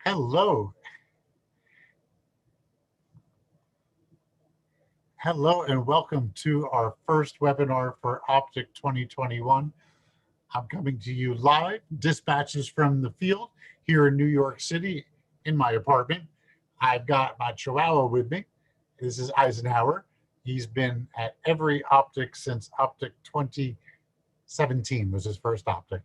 Hello. Hello and welcome to our first webinar for OPTIC 2021. I'm coming to you live, dispatches from the field here in New York City in my apartment. I've got my Chihuahua with me. This is Eisenhower. He's been at every OPTIC since OPTIC 2017 was his first OPTIC.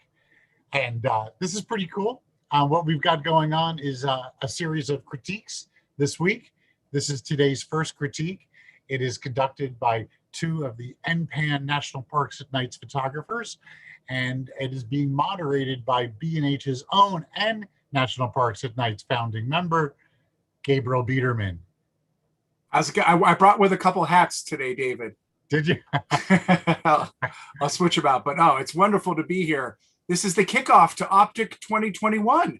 And this is pretty cool. What we've got going on is a series of critiques this week. This is today's first critique. It is conducted by two of the NPAN National Parks at Night's photographers, and it is being moderated by B&H's own and National Parks at Night's founding member, Gabriel Biederman. I brought with a couple hats today, David. Did you? I'll switch them out, but no, it's wonderful to be here. This is the kickoff to OPTIC 2021.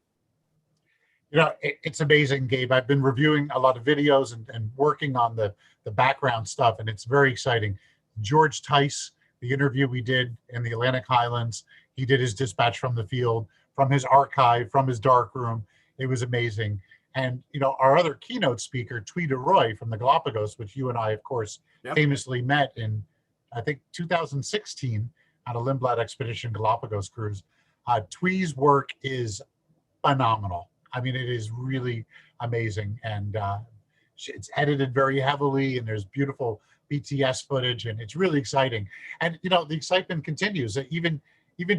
You know, it's amazing, Gabe. I've been reviewing a lot of videos and working on the background stuff, and it's very exciting. George Tice, the interview we did in the Atlantic Highlands, he did his dispatch from the field, from his archive, from his dark room. It was amazing. And, you know, our other keynote speaker, Tweeda Roy from the Galapagos, which you and I, of course, famously met in, I think, 2016 on a Lindblad Expedition Galapagos cruise. Twee's work is phenomenal. I mean, it is really amazing. And it's edited very heavily, and there's beautiful BTS footage, and it's really exciting. And, you know, the excitement continues. Even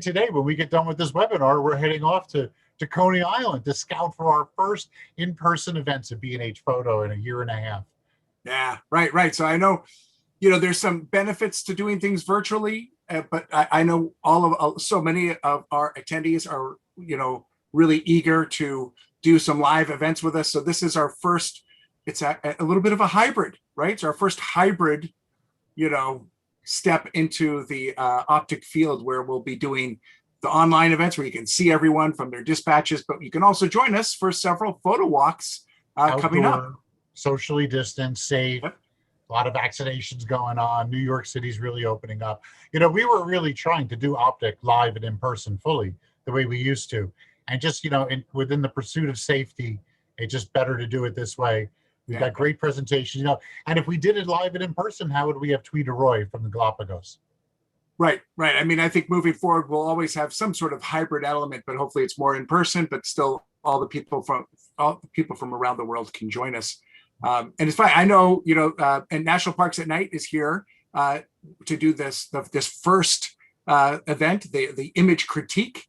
today, when we get done with this webinar, we're heading off to Coney Island to scout for our first in-person events at B&H Photo in a year and a half. Yeah, right. So I know, you know, there's some benefits to doing things virtually, but I know so many of our attendees are, you know, really eager to do some live events with us. So this is our first, it's a little bit of a hybrid, right? It's our first hybrid, you know, step into the OPTIC field, where we'll be doing the online events where you can see everyone from their dispatches, but you can also join us for several photo walks coming up. Socially distanced, safe. Yep. A lot of vaccinations going on. New York City's really opening up. You know, we were really trying to do OPTIC live and in person fully the way we used to. And just, you know, within the pursuit of safety, it's just better to do it this way. We've got great presentations, you know. And if we did it live and in person, how would we have Tweeda Roy from the Galapagos? Right. I mean, I think moving forward, we'll always have some sort of hybrid element, but hopefully it's more in person, but still all the people from around the world can join us. And it's fine. I know, you know, and National Parks at Night is here to do this first event, the image critique.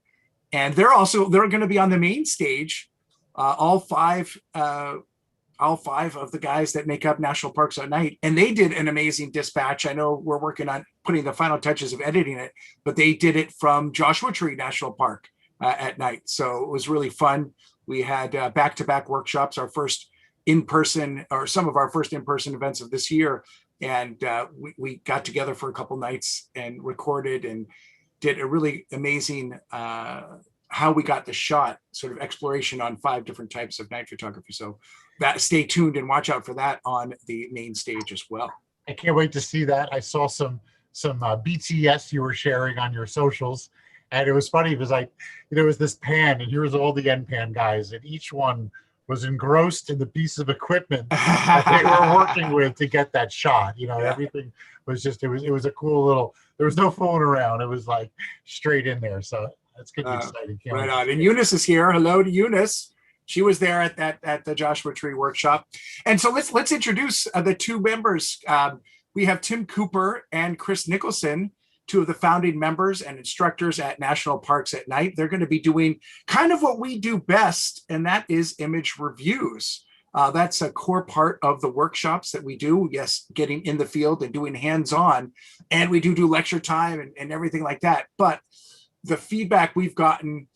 And they're going to be on the main stage, all five of the guys that make up National Parks at Night. And they did an amazing dispatch. I know we're working on putting the final touches of editing it, but they did it from Joshua Tree National Park at night. So it was really fun. We had back-to-back workshops, our first in-person, or some of our first in-person events of this year. And we got together for a couple nights and recorded and did a really amazing how we got the shot, sort of exploration on 5 different types of night photography. So that, stay tuned and watch out for that on the main stage as well. I can't wait to see that. I saw some BTS you were sharing on your socials, and it was funny because there was this pan, and here was all the NPAN guys, and each one was engrossed in the piece of equipment that they were working with to get that shot. You know, everything was just, it was a cool little, there was no fooling around. It was like straight in there. So it's going to be exciting. Right on. And Eunice is here. Hello to Eunice. She was there at the Joshua Tree workshop. And so let's introduce the two members. We have Tim Cooper and Chris Nicholson, two of the founding members and instructors at National Parks at Night. They're going to be doing kind of what we do best, and that is image reviews. That's a core part of the workshops that we do. Yes, getting in the field and doing hands-on, and we do lecture time and everything like that. But the feedback we've gotten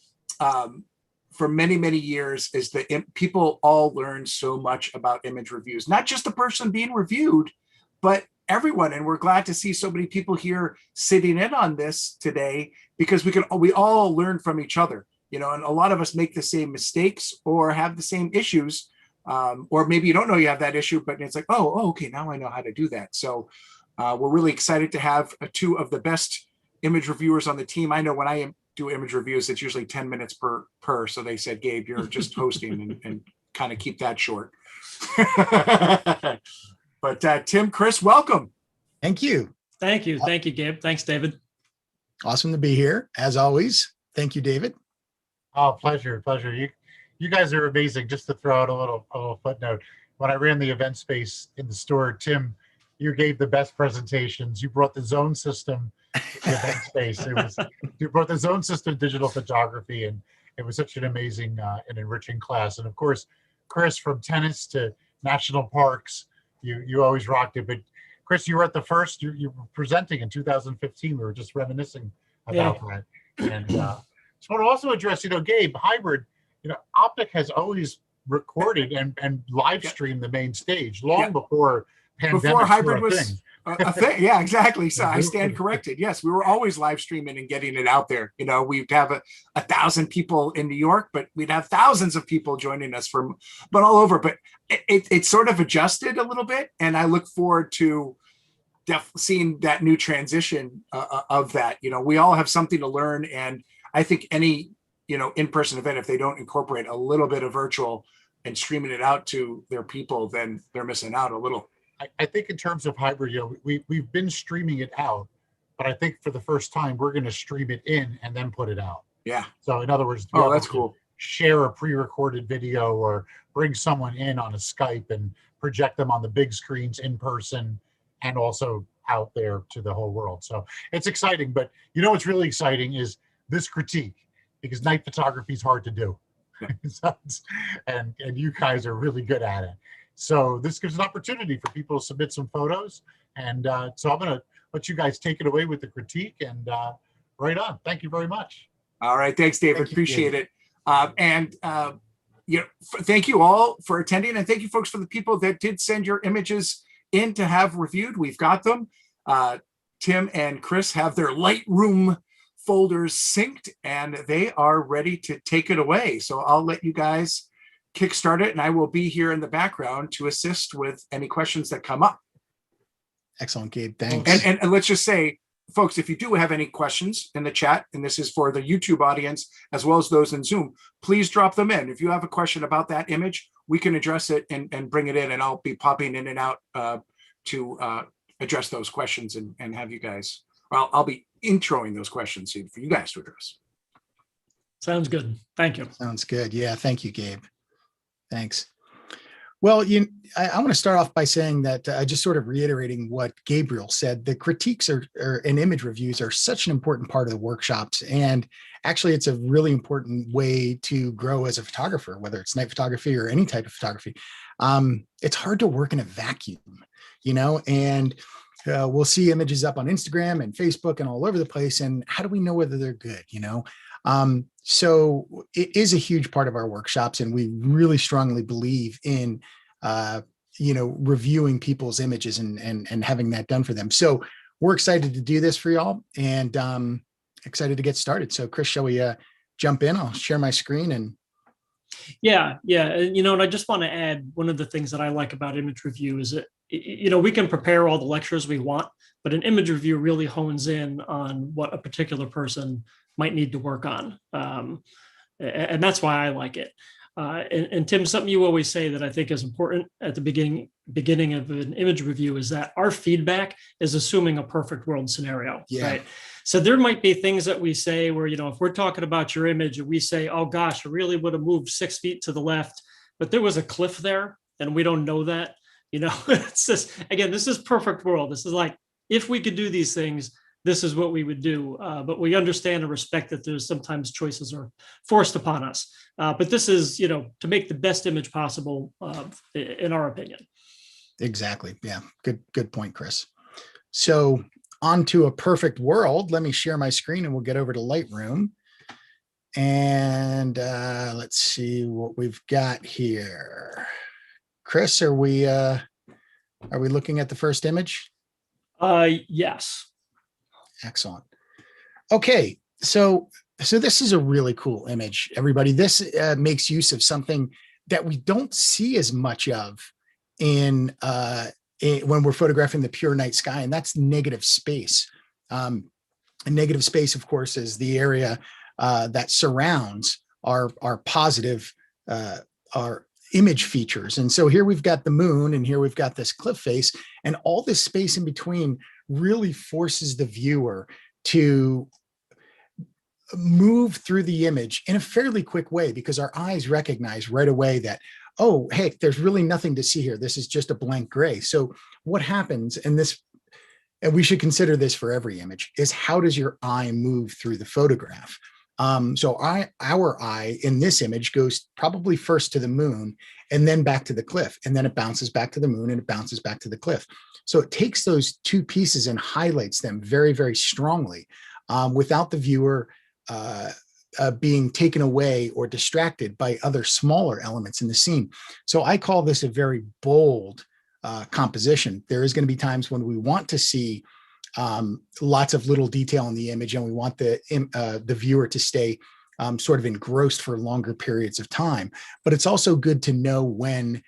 for many, many years is that people all learn so much about image reviews, not just the person being reviewed, but everyone. And we're glad to see so many people here sitting in on this today, because we all learn from each other, you know, and a lot of us make the same mistakes or have the same issues, or maybe you don't know you have that issue, but it's like, oh, okay, now I know how to do that. So we're really excited to have two of the best image reviewers on the team. I know when I do image reviews, it's usually 10 minutes per. So they said, Gabe, you're just hosting and kind of keep that short. But Tim, Chris, welcome. Thank you. Thank you. Thank you, Gabe. Thanks, David. Awesome to be here, as always. Thank you, David. Oh, pleasure. You guys are amazing. Just to throw out a little footnote, when I ran the event space in the store, Tim, you gave the best presentations. You brought the zone system to the event space. You brought the zone system digital photography, and it was such an amazing and enriching class. And of course, Chris, from tennis to national parks, you always rocked it. But Chris, you were at the first. You were presenting in 2015. We were just reminiscing about that. And so I want to also address, Gabe, hybrid. OPTIC has always recorded and live streamed the main stage long before pandemic. Before hybrid was a thing. Yeah, exactly. So I stand corrected. Yes, we were always live streaming and getting it out there. We'd have 1,000 people in New York, but we'd have thousands of people joining us but all over. But it sort of adjusted a little bit, and I look forward to seeing that new transition of that. We all have something to learn, and I think any in-person event, if they don't incorporate a little bit of virtual and streaming it out to their people, then they're missing out a little. I think in terms of hybrid, we've been streaming it out, but I think for the first time we're going to stream it in and then put it out. Yeah. So in other words, that's cool. Share a pre-recorded video or bring someone in on a Skype and project them on the big screens in person and also out there to the whole world. So it's exciting, but what's really exciting is this critique, because night photography is hard to do. and you guys are really good at it. So this gives an opportunity for people to submit some photos. And so I'm going to let you guys take it away with the critique and right on. Thank you very much. All right. Thanks, David. Appreciate it. Thank you all for attending. And thank you, folks, for the people that did send your images in to have reviewed. We've got them. Tim and Chris have their Lightroom folders synced and they are ready to take it away. So I'll let you guys kickstart it, and I will be here in the background to assist with any questions that come up. Excellent, Gabe. Thanks. And let's just say, folks, if you do have any questions in the chat, and this is for the YouTube audience as well as those in Zoom, please drop them in. If you have a question about that image, we can address it and bring it in, and I'll be popping in and out to address those questions and have you guys, well, I'll be introing those questions for you guys to address. Sounds good. Thank you. Sounds good. Yeah. Thank you, Gabe. Thanks. Well, I want to start off by saying that just sort of reiterating what Gabriel said, the critiques and image reviews are such an important part of the workshops. And actually, it's a really important way to grow as a photographer, whether it's night photography or any type of photography. It's hard to work in a vacuum, and we'll see images up on Instagram and Facebook and all over the place. And how do we know whether they're good, So it is a huge part of our workshops, and we really strongly believe in, reviewing people's images and having that done for them. So we're excited to do this for y'all, and excited to get started. So Chris, shall we jump in? I'll share my screen and. Yeah. And I just want to add, one of the things that I like about image review is that, we can prepare all the lectures we want, but an image review really hones in on what a particular person might need to work on. And that's why I like it. And Tim, something you always say that I think is important at the beginning of an image review is that our feedback is assuming a perfect world scenario, right? So there might be things that we say where, if we're talking about your image and we say, oh gosh, I really would have moved 6 feet to the left, but there was a cliff there and we don't know that, it's just, again, this is perfect world. This is like, if we could do these things, this is what we would do. But we understand and respect that there's sometimes choices are forced upon us. But this is, to make the best image possible, in our opinion. Exactly. Yeah. Good point, Chris. So on to a perfect world. Let me share my screen and we'll get over to Lightroom. And let's see what we've got here. Chris, are we looking at the first image? Yes. Excellent. Okay, so this is a really cool image, everybody. This makes use of something that we don't see as much of when we're photographing the pure night sky, and that's negative space. And negative space, of course, is the area that surrounds our positive, our image features. And so here we've got the moon, and here we've got this cliff face, and all this space in between really forces the viewer to move through the image in a fairly quick way, because our eyes recognize right away that, oh, hey, there's really nothing to see here. This is just a blank gray. So what happens, and we should consider this for every image, is how does your eye move through the photograph? So our eye in this image goes probably first to the moon and then back to the cliff, and then it bounces back to the moon and it bounces back to the cliff. So it takes those two pieces and highlights them very, very strongly, without the viewer being taken away or distracted by other smaller elements in the scene. So I call this a very bold composition. There is going to be times when we want to see lots of little detail in the image, and we want the viewer to stay sort of engrossed for longer periods of time. But it's also good to know when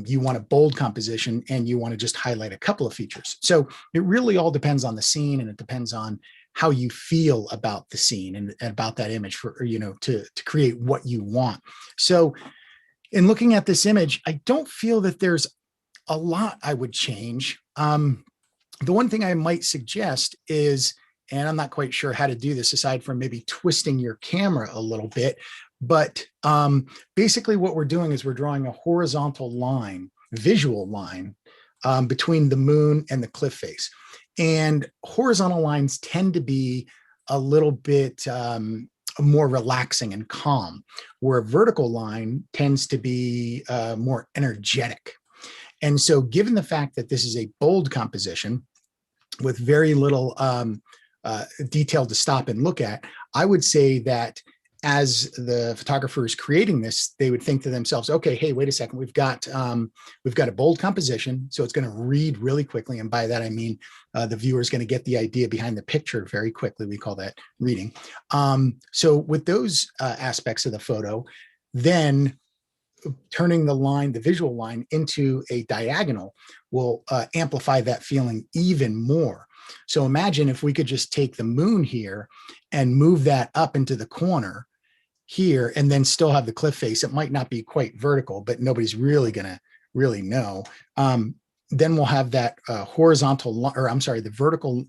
you want a bold composition and you want to just highlight a couple of features. So it really all depends on the scene, and it depends on how you feel about the scene and about that image for, to create what you want. So in looking at this image, I don't feel that there's a lot I would change. The one thing I might suggest is, and I'm not quite sure how to do this aside from maybe twisting your camera a little bit, but basically what we're doing is we're drawing a horizontal line, visual line, between the moon and the cliff face. And horizontal lines tend to be a little bit more relaxing and calm, where a vertical line tends to be more energetic. And so given the fact that this is a bold composition with very little detail to stop and look at, I would say that as the photographer is creating this, they would think to themselves, okay, hey, wait a second, we've got a bold composition, so it's going to read really quickly. And by that, I mean, the viewer is going to get the idea behind the picture very quickly. We call that reading. So with those aspects of the photo, then turning the visual line into a diagonal will amplify that feeling even more. So imagine if we could just take the moon here and move that up into the corner here, and then still have the cliff face. It might not be quite vertical, but nobody's really going to really know. Then we'll have that the vertical,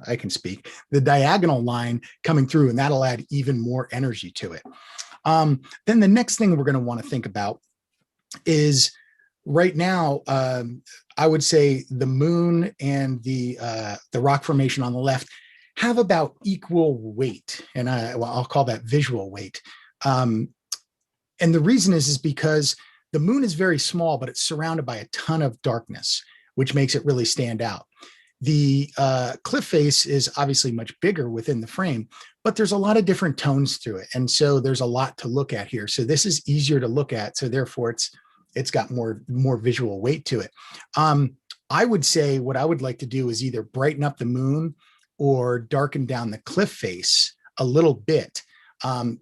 I can speak, the diagonal line coming through, and that'll add even more energy to it. Then the next thing we're going to want to think about is, right now, I would say the moon and the rock formation on the left have about equal weight, and I'll call that visual weight. And the reason is because the moon is very small, but it's surrounded by a ton of darkness, which makes it really stand out. The cliff face is obviously much bigger within the frame, but there's a lot of different tones to it. And so there's a lot to look at here. So this is easier to look at. So therefore it's got more visual weight to it. I would say what I would like to do is either brighten up the moon or darken down the cliff face a little bit,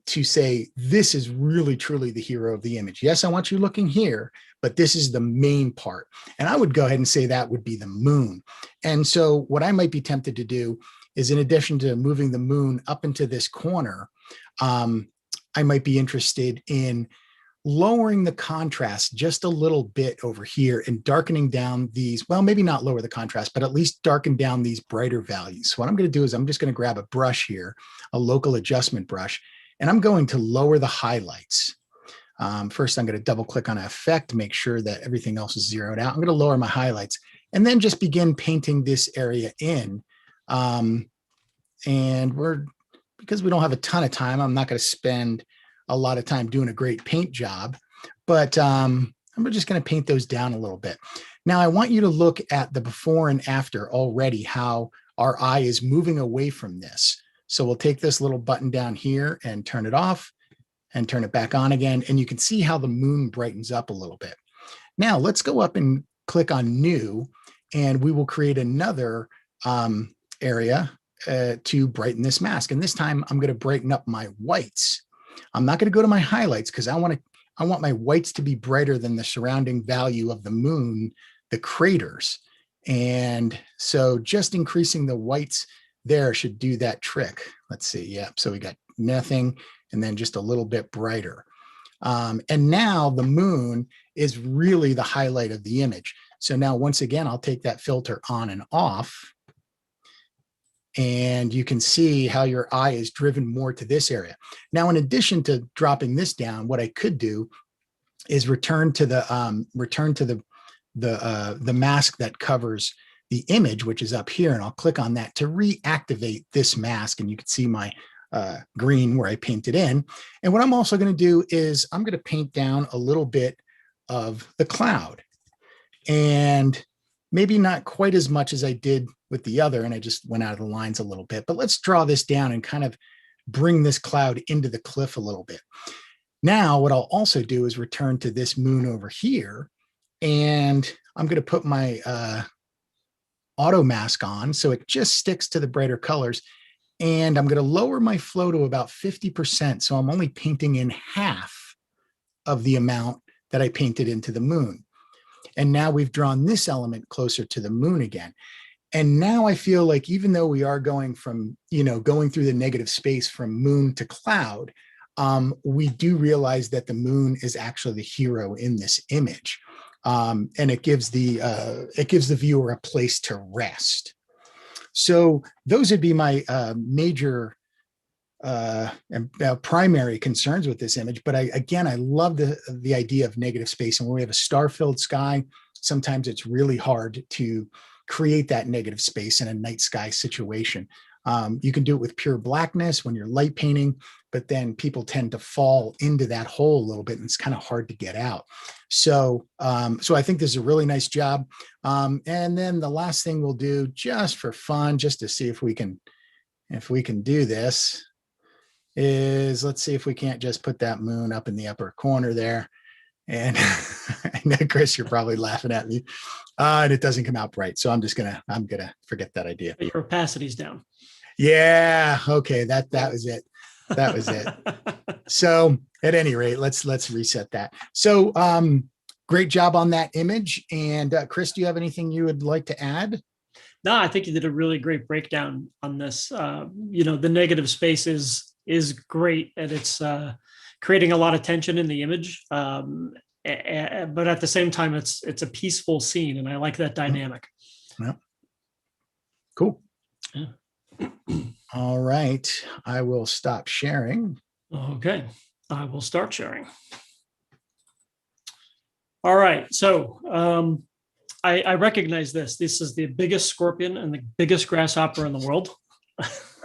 to say, this is really truly the hero of the image. Yes, I want you looking here, but this is the main part. And I would go ahead and say that would be the moon. And so what I might be tempted to do is, in addition to moving the moon up into this corner, I might be interested in lowering the contrast just a little bit over here and darkening down these, well, maybe not lower the contrast, but at least darken down these brighter values. So what I'm going to do is I'm just going to grab a brush here, a local adjustment brush, and I'm going to lower the highlights. First, I'm going to double click on effect, make sure that everything else is zeroed out. I'm going to lower my highlights and then just begin painting this area in. And because we don't have a ton of time, I'm not going to spend a lot of time doing a great paint job, but I'm just going to paint those down a little bit. Now I want you to look at the before and after already, how our eye is moving away from this. So we'll take this little button down here and turn it off and turn it back on again. And you can see how the moon brightens up a little bit. Now let's go up and click on new, and we will create another area to brighten this mask. And this time I'm going to brighten up my whites. I'm not going to go to my highlights because I want my whites to be brighter than the surrounding value of the moon, the craters. And so just increasing the whites there should do that trick. Let's see. Yeah. So we got nothing and then just a little bit brighter. And now the moon is really the highlight of the image. So now once again, I'll take that filter on and off. And you can see how your eye is driven more to this area. Now, in addition to dropping this down, what I could do is return to the mask that covers the image, which is up here, and I'll click on that to reactivate this mask. And you can see my green where I painted in. And what I'm also going to do is I'm going to paint down a little bit of the cloud, and maybe not quite as much as I did with the other, and I just went out of the lines a little bit, but let's draw this down and kind of bring this cloud into the cliff a little bit. Now, what I'll also do is return to this moon over here, and I'm going to put my auto mask on so it just sticks to the brighter colors. And I'm going to lower my flow to about 50%. So I'm only painting in half of the amount that I painted into the moon. And now we've drawn this element closer to the moon again. And now I feel like even though we are going from, going through the negative space from moon to cloud, we do realize that the moon is actually the hero in this image. And it gives the viewer a place to rest. So those would be my major primary concerns with this image. But I love the idea of negative space. And when we have a star-filled sky, sometimes it's really hard to create that negative space in a night sky situation. You can do it with pure blackness when you're light painting, but then people tend to fall into that hole a little bit, and it's kind of hard to get out. So I think this is a really nice job. And then the last thing we'll do, just for fun, just to see if we can do this, is let's see if we can't just put that moon up in the upper corner there. And I know, Chris, you're probably laughing at me, and it doesn't come out bright. So I'm gonna forget that idea. Your opacity's down. Yeah. Okay. That was it. That was it. So at any rate, let's reset that. So great job on that image. And Chris, do you have anything you would like to add? No, I think you did a really great breakdown on this. The negative space is great, and it's creating a lot of tension in the image. But at the same time, it's a peaceful scene, and I like that dynamic. Yeah. Cool. Yeah. All right. I will stop sharing. Okay. I will start sharing. All right. So I recognize this. This is the biggest scorpion and the biggest grasshopper in the world.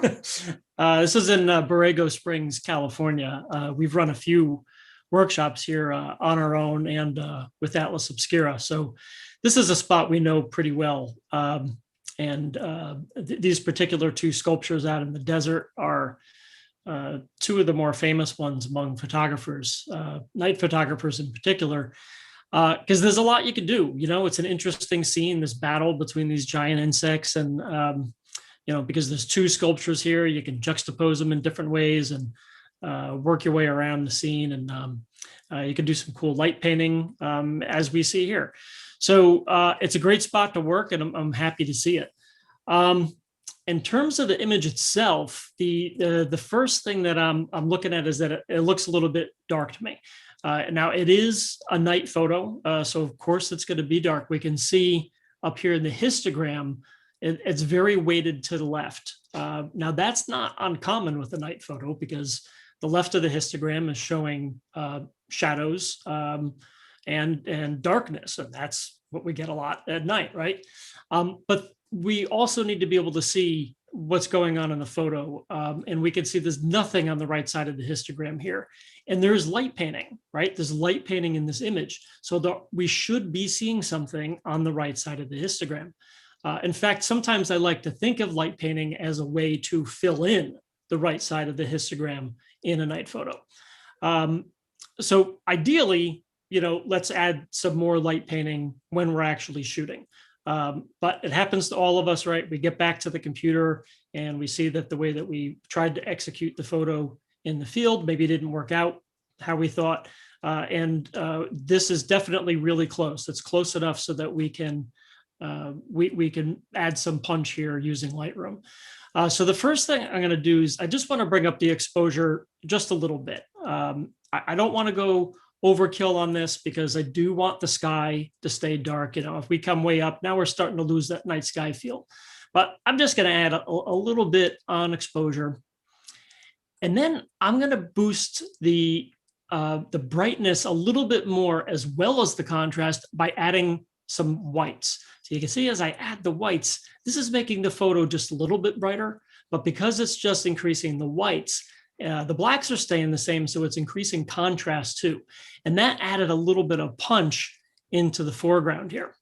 This is in Borrego Springs, California. We've run a few workshops here on our own and with Atlas Obscura. So this is a spot we know pretty well. These particular two sculptures out in the desert are two of the more famous ones among photographers, night photographers in particular, because there's a lot you can do. It's an interesting scene, this battle between these giant insects, and because there's two sculptures here, you can juxtapose them in different ways and work your way around the scene, and you can do some cool light painting as we see here. So it's a great spot to work, and I'm happy to see it. In terms of the image itself, the first thing that I'm looking at is that it looks a little bit dark to me. Now it is a night photo, so of course it's going to be dark. We can see up here in the histogram, it's very weighted to the left. Now that's not uncommon with a night photo, because the left of the histogram is showing shadows and darkness, and that's what we get a lot at night, right? But we also need to be able to see what's going on in the photo, and we can see there's nothing on the right side of the histogram here, and there's light painting, right? There's light painting in this image, so we should be seeing something on the right side of the histogram. In fact, sometimes I like to think of light painting as a way to fill in the right side of the histogram in a night photo. So ideally, let's add some more light painting when we're actually shooting. But it happens to all of us, right? We get back to the computer and we see that the way that we tried to execute the photo in the field maybe didn't work out how we thought. This is definitely really close. It's close enough so that we can we can add some punch here using Lightroom. So the first thing I'm going to do is I just want to bring up the exposure just a little bit. I don't want to go overkill on this because I do want the sky to stay dark. If we come way up, now we're starting to lose that night sky feel. But I'm just going to add a little bit on exposure. And then I'm going to boost the brightness a little bit more, as well as the contrast, by adding some whites. So you can see as I add the whites, this is making the photo just a little bit brighter, but because it's just increasing the whites, the blacks are staying the same, so it's increasing contrast too. And that added a little bit of punch into the foreground here.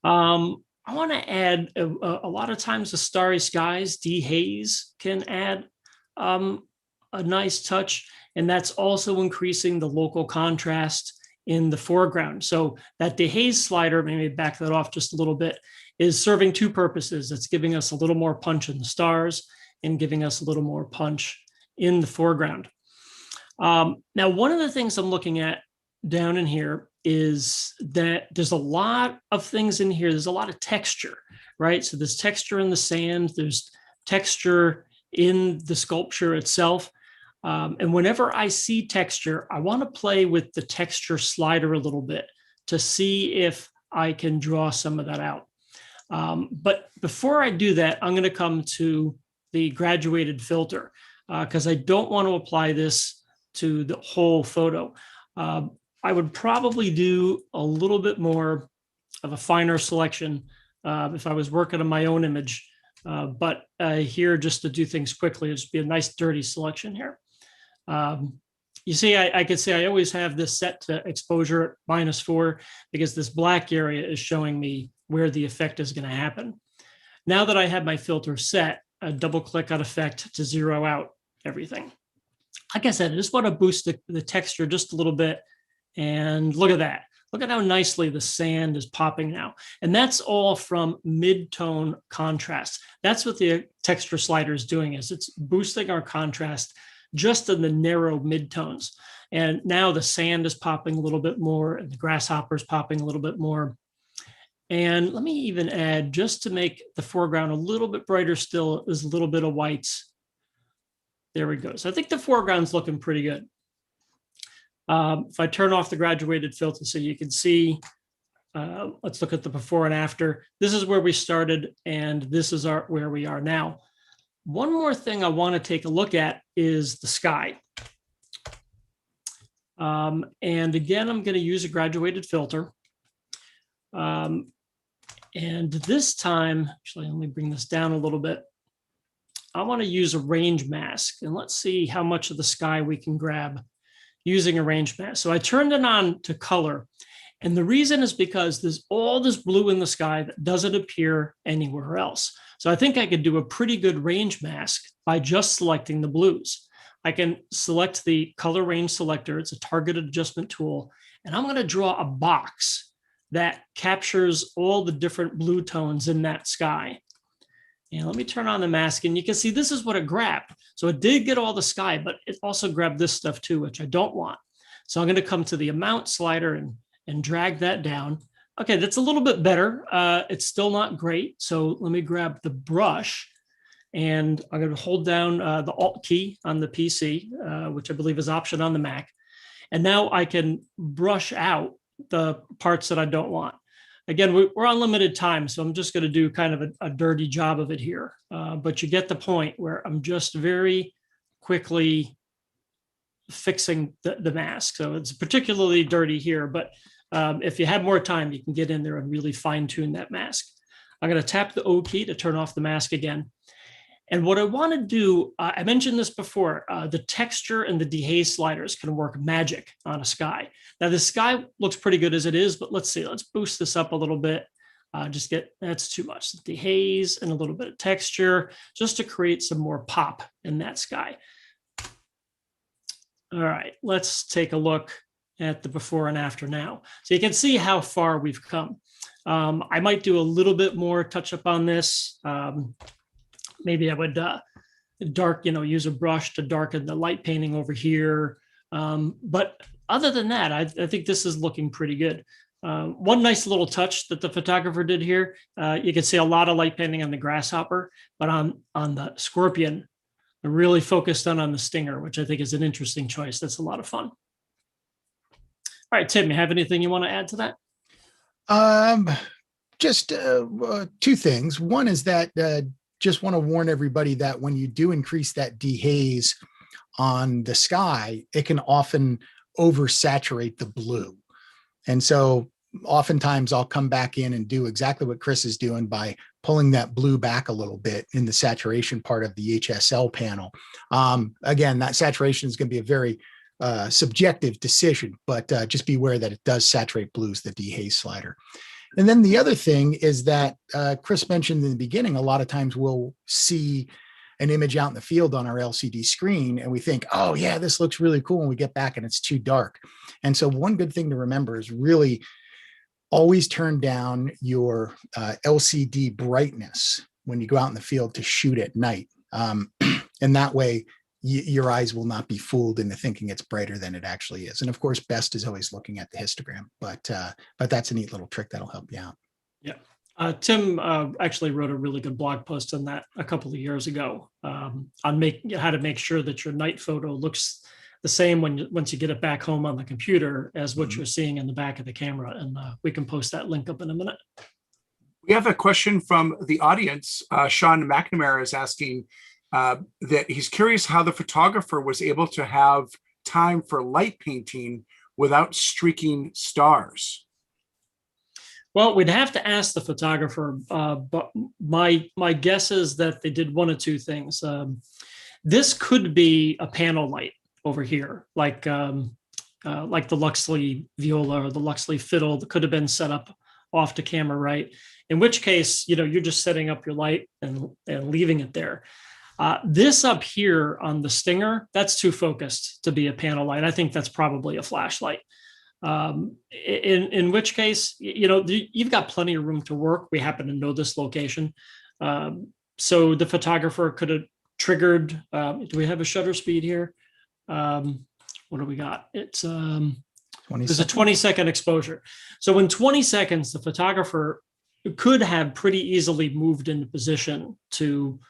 I want to add, a lot of times the starry skies, dehaze can add a nice touch, and that's also increasing the local contrast in the foreground. So that dehaze slider, maybe back that off just a little bit, is serving two purposes. It's giving us a little more punch in the stars and giving us a little more punch in the foreground. Now, one of the things I'm looking at down in here is that there's a lot of things in here. There's a lot of texture, right? So there's texture in the sand, there's texture in the sculpture itself. And whenever I see texture, I want to play with the texture slider a little bit to see if I can draw some of that out. But before I do that, I'm going to come to the graduated filter because I don't want to apply this to the whole photo. I would probably do a little bit more of a finer selection if I was working on my own image. But here, just to do things quickly, it'd be a nice dirty selection here. You see, I could say I always have this set to exposure at -4 because this black area is showing me where the effect is going to happen. Now that I have my filter set, I double click on effect to zero out everything. Like I said, I just want to boost the texture just a little bit. And look at that. Look at how nicely the sand is popping now. And that's all from mid-tone contrast. That's what the texture slider is doing, is it's boosting our contrast just in the narrow mid-tones. And now the sand is popping a little bit more and the grasshopper is popping a little bit more. And let me even add, just to make the foreground a little bit brighter still, is a little bit of whites. There we go. So I think the foreground's looking pretty good. If I turn off the graduated filter so you can see, let's look at the before and after. This is where we started, and this is where we are now. One more thing I want to take a look at is the sky. And again, I'm going to use a graduated filter. And this time, actually, let me bring this down a little bit. I want to use a range mask, and let's see how much of the sky we can grab using a range mask. So I turned it on to color. And the reason is because there's all this blue in the sky that doesn't appear anywhere else. So I think I could do a pretty good range mask by just selecting the blues. I can select the color range selector. It's a targeted adjustment tool. And I'm going to draw a box that captures all the different blue tones in that sky. And let me turn on the mask, and you can see this is what it grabbed. So it did get all the sky, but it also grabbed this stuff too, which I don't want. So I'm going to come to the amount slider and drag that down. Okay, that's a little bit better. It's still not great. So let me grab the brush, and I'm going to hold down the Alt key on the PC, which I believe is Option on the Mac. And now I can brush out the parts that I don't want. Again, we're on limited time, so I'm just going to do kind of a dirty job of it here. But you get the point where I'm just very quickly fixing the mask. So it's particularly dirty here, but if you have more time, you can get in there and really fine tune that mask. I'm going to tap the O key to turn off the mask again. And what I want to do, I mentioned this before, the texture and the dehaze sliders can work magic on a sky. Now the sky looks pretty good as it is, but let's see, let's boost this up a little bit. That's too much. Dehaze and a little bit of texture just to create some more pop in that sky. All right, let's take a look at the before and after now. So you can see how far we've come. I might do a little bit more touch up on this. Maybe I would use a brush to darken the light painting over here. But other than that, I think this is looking pretty good. One nice little touch that the photographer did here, you can see a lot of light painting on the grasshopper, but on the scorpion, they're really focused on the stinger, which I think is an interesting choice. That's a lot of fun. All right, Tim, you have anything you want to add to that? Just two things. One is that just want to warn everybody that when you do increase that dehaze on the sky, it can often oversaturate the blue. And so oftentimes I'll come back in and do exactly what Chris is doing by pulling that blue back a little bit in the saturation part of the HSL panel. Again, that saturation is going to be a very subjective decision, but just be aware that it does saturate blues, the dehaze slider. And then the other thing is that Chris mentioned in the beginning, a lot of times we'll see an image out in the field on our LCD screen and we think, oh yeah, this looks really cool. And we get back and it's too dark. And so one good thing to remember is really always turn down your LCD brightness when you go out in the field to shoot at night. And that way your eyes will not be fooled into thinking it's brighter than it actually is. And of course, best is always looking at the histogram, but that's a neat little trick that'll help you out. Yeah. Tim actually wrote a really good blog post on that a couple of years ago on how to make sure that your night photo looks the same once you get it back home on the computer as what you're seeing in the back of the camera. And we can post that link up in a minute. We have a question from the audience. Sean McNamara is asking that he's curious how the photographer was able to have time for light painting without streaking stars. Well, we'd have to ask the photographer, but my guess is that they did one of two things. This could be a panel light over here, like the Luxley viola or the Luxley fiddle that could have been set up off the camera, right? In which case, you're just setting up your light and leaving it there. This up here on the Stinger, that's too focused to be a panel light. I think that's probably a flashlight. In which case, you've got plenty of room to work. We happen to know this location. So the photographer could have triggered, do we have a shutter speed here? What do we got? It's there's a 20-second exposure. So in 20 seconds, the photographer could have pretty easily moved into position to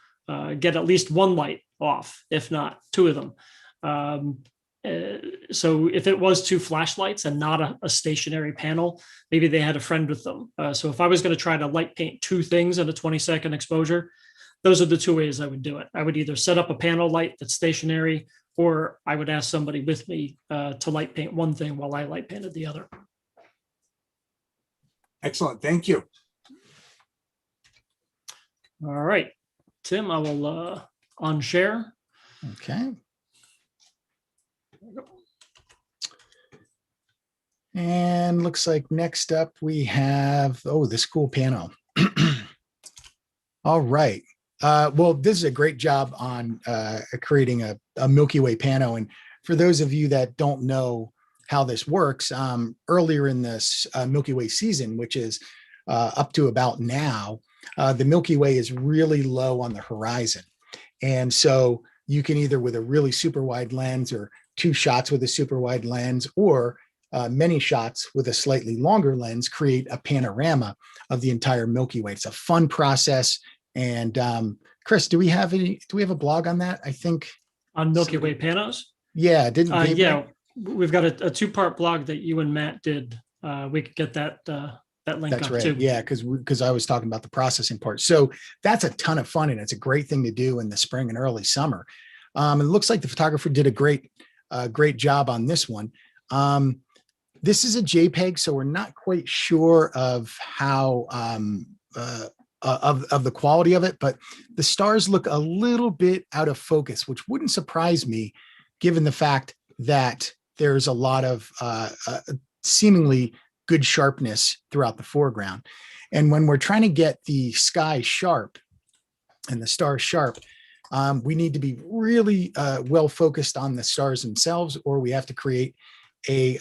get at least one light off, if not two of them. So if it was two flashlights and not a stationary panel, maybe they had a friend with them. So if I was going to try to light paint two things in a 20-second exposure, those are the two ways I would do it. I would either set up a panel light that's stationary, or I would ask somebody with me to light paint one thing while I light painted the other. Excellent. Thank you. All right, Tim, I will unshare. Okay. And looks like next up we have, this cool panel. All right. Well, this is a great job on creating a Milky Way pano. And for those of you that don't know how this works, earlier in this Milky Way season, which is up to about now, the Milky Way is really low on the horizon. And so you can either with a really super wide lens or two shots with a super wide lens or many shots with a slightly longer lens create a panorama of the entire Milky Way. It's a fun process. And Chris, do we have a blog on that? I think on Milky Way panos. Yeah, didn't yeah, we've got a two-part blog that you and Matt did. We could get that link. That's up right. too. Yeah, because I was talking about the processing part. So that's a ton of fun, and it's a great thing to do in the spring and early summer. It looks like the photographer did a great job on this one. This is a JPEG, so we're not quite sure of how of the quality of it, but the stars look a little bit out of focus, which wouldn't surprise me given the fact that there's a lot of seemingly good sharpness throughout the foreground. And when we're trying to get the sky sharp and the stars sharp, we need to be really well focused on the stars themselves, or we have to create a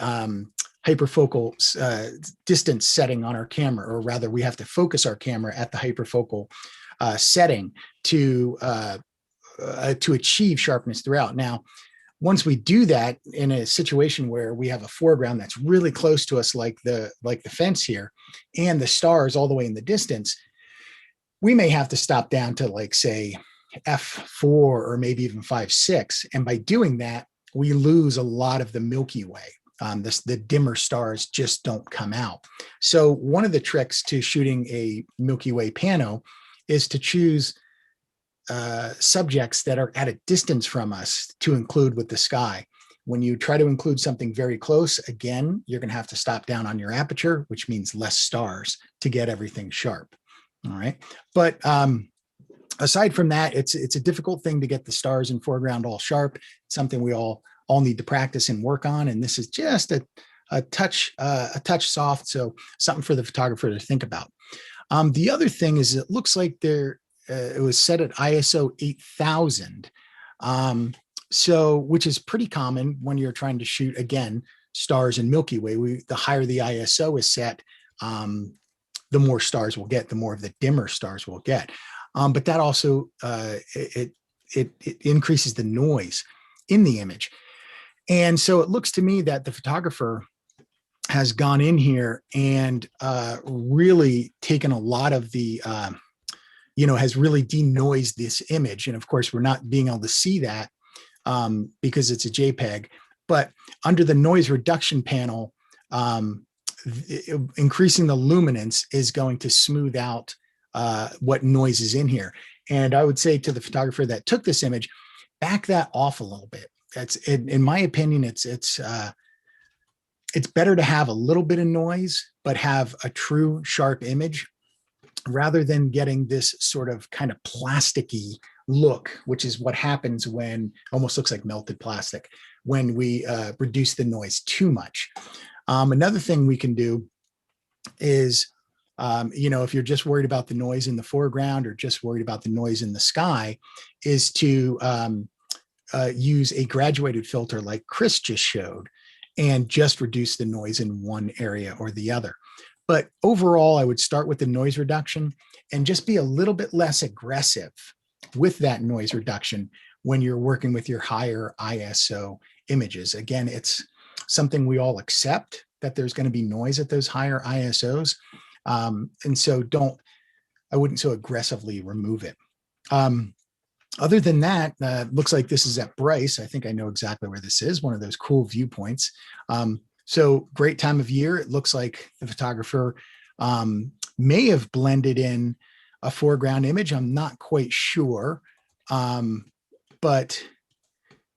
hyperfocal distance setting on our camera, or rather we have to focus our camera at the hyperfocal setting to achieve sharpness throughout. Now, once we do that in a situation where we have a foreground that's really close to us, like the fence here, and the stars all the way in the distance, we may have to stop down to, like, say, f4 or maybe even 5.6. And by doing that, we lose a lot of the Milky Way. The dimmer stars just don't come out. So one of the tricks to shooting a Milky Way pano is to choose subjects that are at a distance from us to include with the sky. When you try to include something very close, again, you're going to have to stop down on your aperture, which means less stars to get everything sharp. All right. But aside from that, it's a difficult thing to get the stars in foreground all sharp. It's something we all need to practice and work on. And this is just a touch soft. So something for the photographer to think about. The other thing is, it looks like it was set at ISO 8000. So, which is pretty common when you're trying to shoot, again, stars in Milky Way. The higher the ISO is set, the more stars we'll get, the more of the dimmer stars we'll get. But that also, it increases the noise in the image. And so it looks to me that the photographer has gone in here and really taken a lot of the, has really denoised this image. And of course, we're not being able to see that because it's a JPEG. But under the noise reduction panel, increasing the luminance is going to smooth out what noise is in here. And I would say to the photographer that took this image, back that off a little bit. That's, in my opinion, it's better to have a little bit of noise, but have a true sharp image, rather than getting this sort of kind of plasticky look, which is what happens when, almost looks like melted plastic, when we reduce the noise too much. Another thing we can do is, if you're just worried about the noise in the foreground or just worried about the noise in the sky, is to use a graduated filter like Chris just showed, and just reduce the noise in one area or the other. But overall, I would start with the noise reduction and just be a little bit less aggressive with that noise reduction when you're working with your higher ISO images. Again, it's something we all accept, that there's going to be noise at those higher ISOs. And so I wouldn't so aggressively remove it. Other than that, looks like this is at Bryce. I think I know exactly where this is, one of those cool viewpoints. So great time of year. It looks like the photographer may have blended in a foreground image. I'm not quite sure, but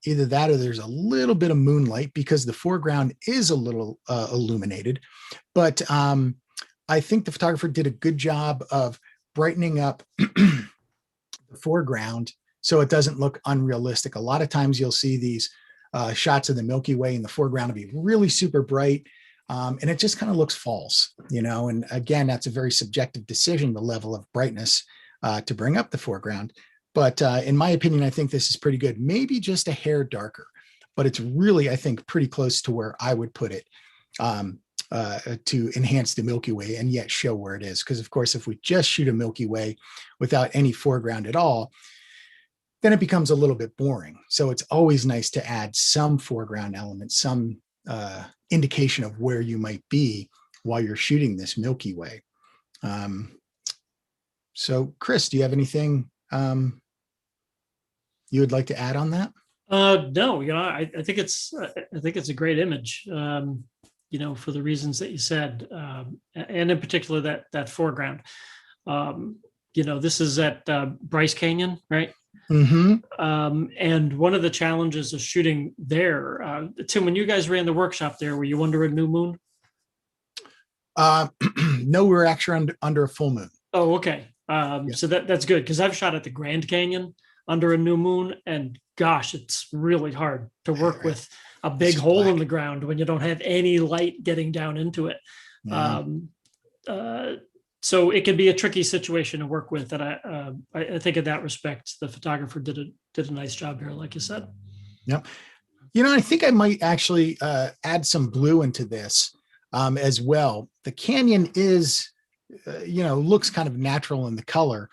either that or there's a little bit of moonlight, because the foreground is a little illuminated. But I think the photographer did a good job of brightening up the foreground so it doesn't look unrealistic. A lot of times you'll see these shots of the Milky Way in the foreground will be really super bright, and it just kind of looks false, and again, that's a very subjective decision, the level of brightness to bring up the foreground. But in my opinion, I think this is pretty good, maybe just a hair darker, but it's really, I think, pretty close to where I would put it to enhance the Milky Way and yet show where it is. Because of course, if we just shoot a Milky Way without any foreground at all, then it becomes a little bit boring. So it's always nice to add some foreground element, some indication of where you might be while you're shooting this Milky Way. So Chris, do you have anything you would like to add on that? No, I think it's a great image, for the reasons that you said, and in particular that foreground. This is at Bryce Canyon, right? Mm-hmm. And one of the challenges of shooting there, Tim, when you guys ran the workshop there, were you under a new moon? No, we were actually under a full moon. Oh, okay. Yeah. So that's good, because I've shot at the Grand Canyon under a new moon, and gosh, it's really hard to work with a big hole in the ground when you don't have any light getting down into it. Yeah. So it can be a tricky situation to work with. And I think in that respect, the photographer did a nice job here, like you said. Yep. I think I might actually add some blue into this as well. The canyon is, looks kind of natural in the color,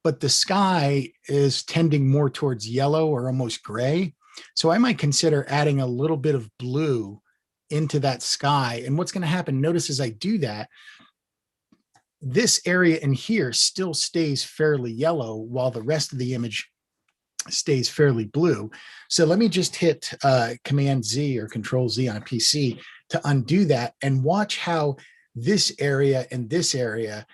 but the sky is tending more towards yellow or almost gray. So I might consider adding a little bit of blue into that sky. And what's going to happen, notice as I do that, this area in here still stays fairly yellow while the rest of the image stays fairly blue. So let me just hit Command Z or Control Z on a PC to undo that, and watch how this area and this area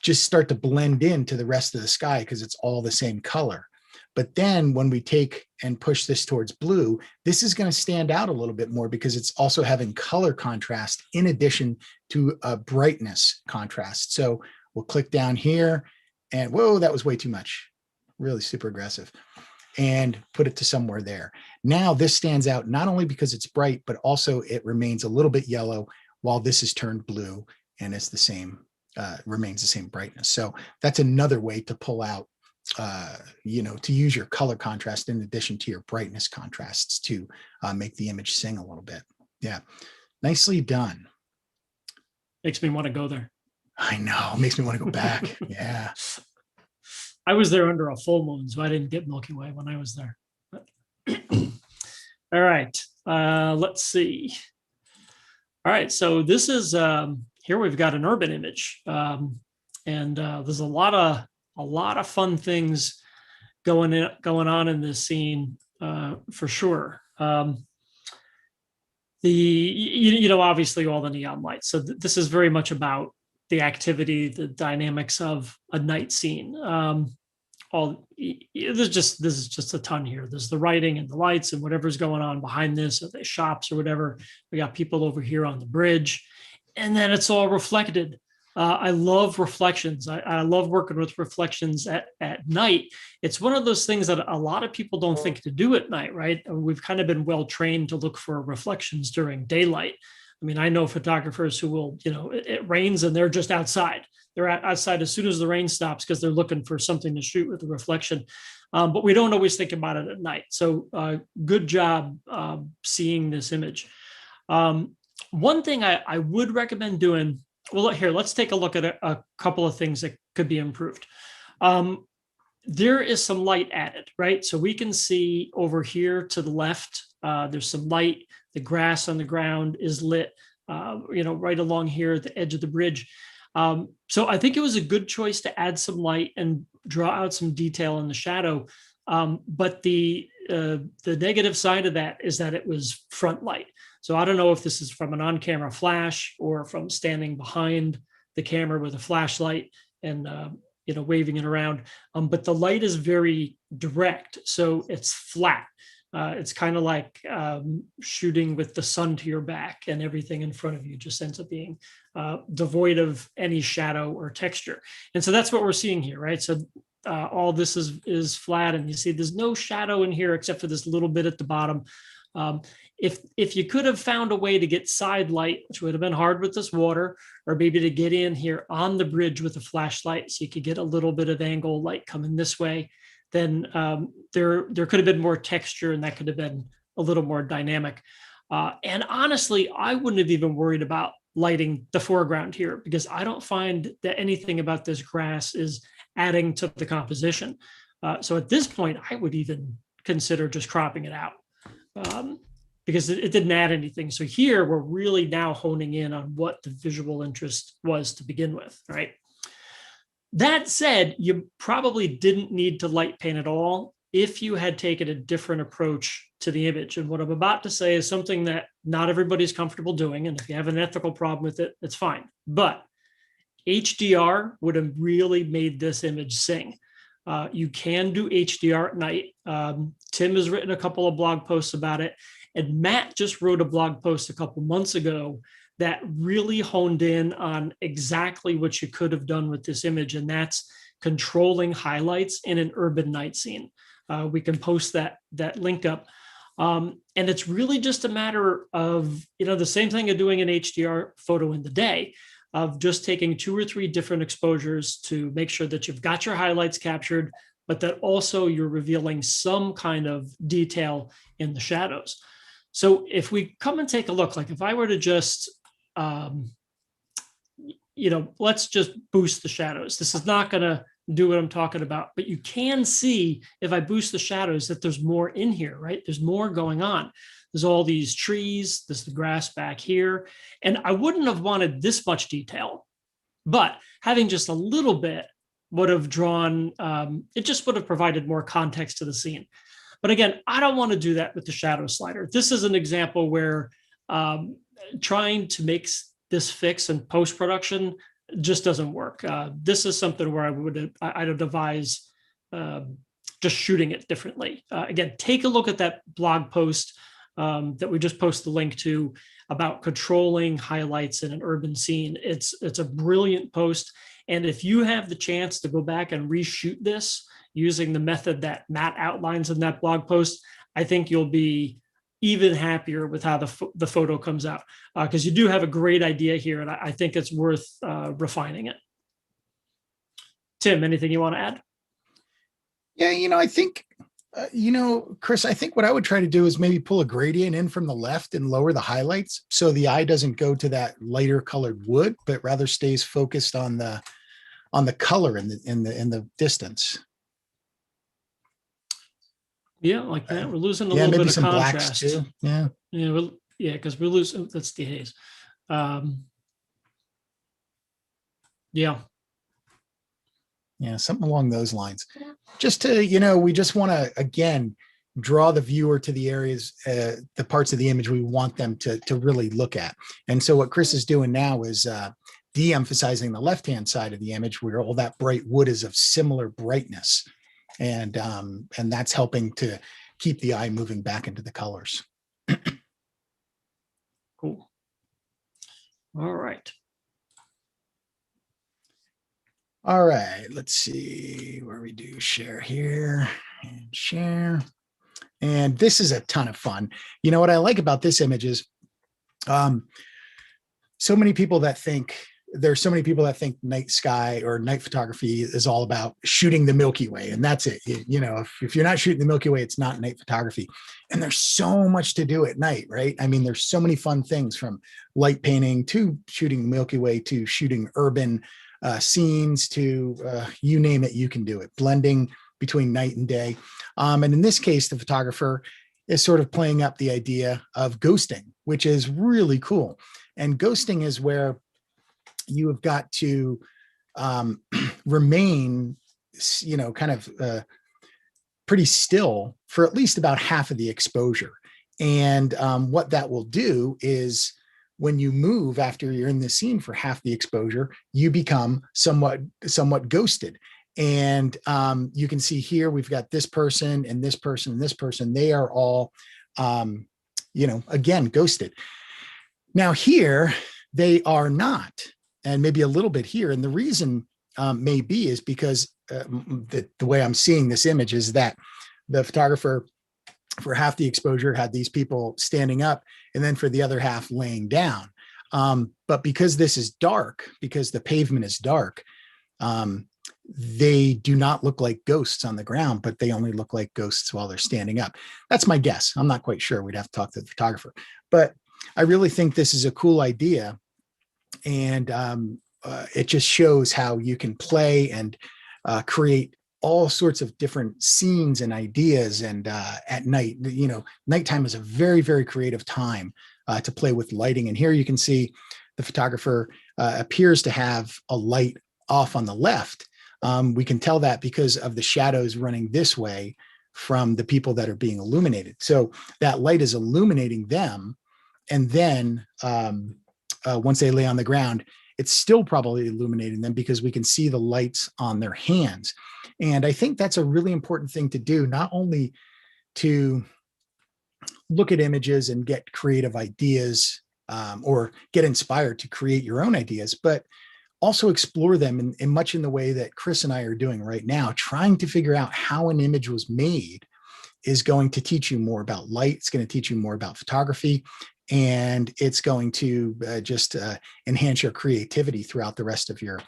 just start to blend into the rest of the sky because it's all the same color. But then when we take and push this towards blue, this is going to stand out a little bit more because it's also having color contrast in addition to a brightness contrast. So we'll click down here and whoa, that was way too much. Really super aggressive. And put it to somewhere there. Now this stands out not only because it's bright, but also it remains a little bit yellow while this is turned blue and it's the same, remains the same brightness. So that's another way to pull out, to use your color contrast in addition to your brightness contrasts to make the image sing a little bit. Yeah, nicely done. Makes me want to go there. I know, it makes me want to go back. Yeah. I was there under a full moon, so I didn't get Milky Way when I was there. All right, let's see. All right, so this is here we've got an urban image, and there's a lot of fun things going on in this scene for sure. Obviously all the neon lights. So this is very much about the activity, the dynamics of a night scene. There's just a ton here. There's the writing and the lights and whatever's going on behind this, or the shops or whatever. We got people over here on the bridge, and then it's all reflected. I love reflections. I love working with reflections at night. It's one of those things that a lot of people don't think to do at night, right? We've kind of been well trained to look for reflections during daylight. I mean, I know photographers who will, it rains and they're just outside. They're outside as soon as the rain stops because they're looking for something to shoot with a reflection. But we don't always think about it at night. So good job seeing this image. One thing I would recommend doing, well, here, let's take a look at a couple of things that could be improved. There is some light added, right? So we can see over here to the left, there's some light. The grass on the ground is lit, right along here at the edge of the bridge. So I think it was a good choice to add some light and draw out some detail in the shadow. But the negative side of that is that it was front light. So I don't know if this is from an on-camera flash or from standing behind the camera with a flashlight and waving it around. But the light is very direct, so it's flat. It's kind of like shooting with the sun to your back, and everything in front of you just ends up being devoid of any shadow or texture. And so that's what we're seeing here, right? So all this is flat, and you see there's no shadow in here except for this little bit at the bottom. If you could have found a way to get side light, which would have been hard with this water, or maybe to get in here on the bridge with a flashlight so you could get a little bit of angle light coming this way, then there could have been more texture, and that could have been a little more dynamic. And honestly, I wouldn't have even worried about lighting the foreground here, because I don't find that anything about this grass is adding to the composition. So at this point, I would even consider just cropping it out, because it didn't add anything. So here we're really now honing in on what the visual interest was to begin with, right? That said, you probably didn't need to light paint at all if you had taken a different approach to the image. And what I'm about to say is something that not everybody's comfortable doing. And if you have an ethical problem with it, it's fine. But HDR would have really made this image sing. You can do HDR at night. Tim has written a couple of blog posts about it. And Matt just wrote a blog post a couple months ago that really honed in on exactly what you could have done with this image, and that's controlling highlights in an urban night scene. We can post that link up. And it's really just a matter of, the same thing of doing an HDR photo in the day, of just taking 2 or 3 different exposures to make sure that you've got your highlights captured, but that also you're revealing some kind of detail in the shadows. So if we come and take a look, like if I were to just, let's just boost the shadows. This is not going to do what I'm talking about. But you can see if I boost the shadows that there's more in here, right? There's more going on. There's all these trees, there's the grass back here. And I wouldn't have wanted this much detail, but having just a little bit would have drawn, it just would have provided more context to the scene. But again, I don't want to do that with the shadow slider. This is an example where trying to make this fix in post-production just doesn't work. This is something where I'd advise just shooting it differently. Again, take a look at that blog post that we just posted the link to about controlling highlights in an urban scene. It's a brilliant post. And if you have the chance to go back and reshoot this using the method that Matt outlines in that blog post, I think you'll be even happier with how the photo comes out, because you do have a great idea here, and I think it's worth refining it. Tim, anything you want to add? Yeah, I think, Chris, I think what I would try to do is maybe pull a gradient in from the left and lower the highlights so the eye doesn't go to that lighter colored wood, but rather stays focused on the color in the distance. Yeah, like that. We're losing a Yeah, little maybe bit of some blacks contrast. too. Yeah. Yeah, because we're losing. That's the haze. Yeah. Yeah, something along those lines. Just to, we just want to, again, draw the viewer to the areas, the parts of the image we want them to really look at. And so what Chris is doing now is de-emphasizing the left-hand side of the image where all that bright wood is of similar brightness. And that's helping to keep the eye moving back into the colors. Cool. All right. All right, let's see where we do share here and share. And this is a ton of fun. What I like about this image is so many people that think night sky or night photography is all about shooting the Milky Way, and that's it. If you're not shooting the Milky Way, it's not night photography. And there's so much to do at night, right? I mean, there's so many fun things, from light painting to shooting the Milky Way to shooting urban scenes to you name it, you can do it. Blending between night and day. And in this case, the photographer is sort of playing up the idea of ghosting, which is really cool. And ghosting is where you have got to remain, kind of pretty still for at least about half of the exposure. And what that will do is when you move after you're in the scene for half the exposure, you become somewhat ghosted. And you can see here, we've got this person and this person and this person. They are all, again, ghosted. Now here, they are not, and maybe a little bit here. And the reason may be is because the way I'm seeing this image is that the photographer, for half the exposure, had these people standing up, and then for the other half laying down. But because this is dark, because the pavement is dark, they do not look like ghosts on the ground, but they only look like ghosts while they're standing up. That's my guess. I'm not quite sure. We'd have to talk to the photographer. But I really think this is a cool idea. And it just shows how you can play and create all sorts of different scenes and ideas. And at night, nighttime is a very, very creative time to play with lighting. And here you can see the photographer appears to have a light off on the left. We can tell that because of the shadows running this way from the people that are being illuminated. So that light is illuminating them. And then once they lay on the ground, it's still probably illuminating them because we can see the lights on their hands. And I think that's a really important thing to do, not only to look at images and get creative ideas or get inspired to create your own ideas, but also explore them in much in the way that Chris and I are doing right now. Trying to figure out how an image was made is going to teach you more about light. It's going to teach you more about photography, and it's going to just enhance your creativity throughout the rest of your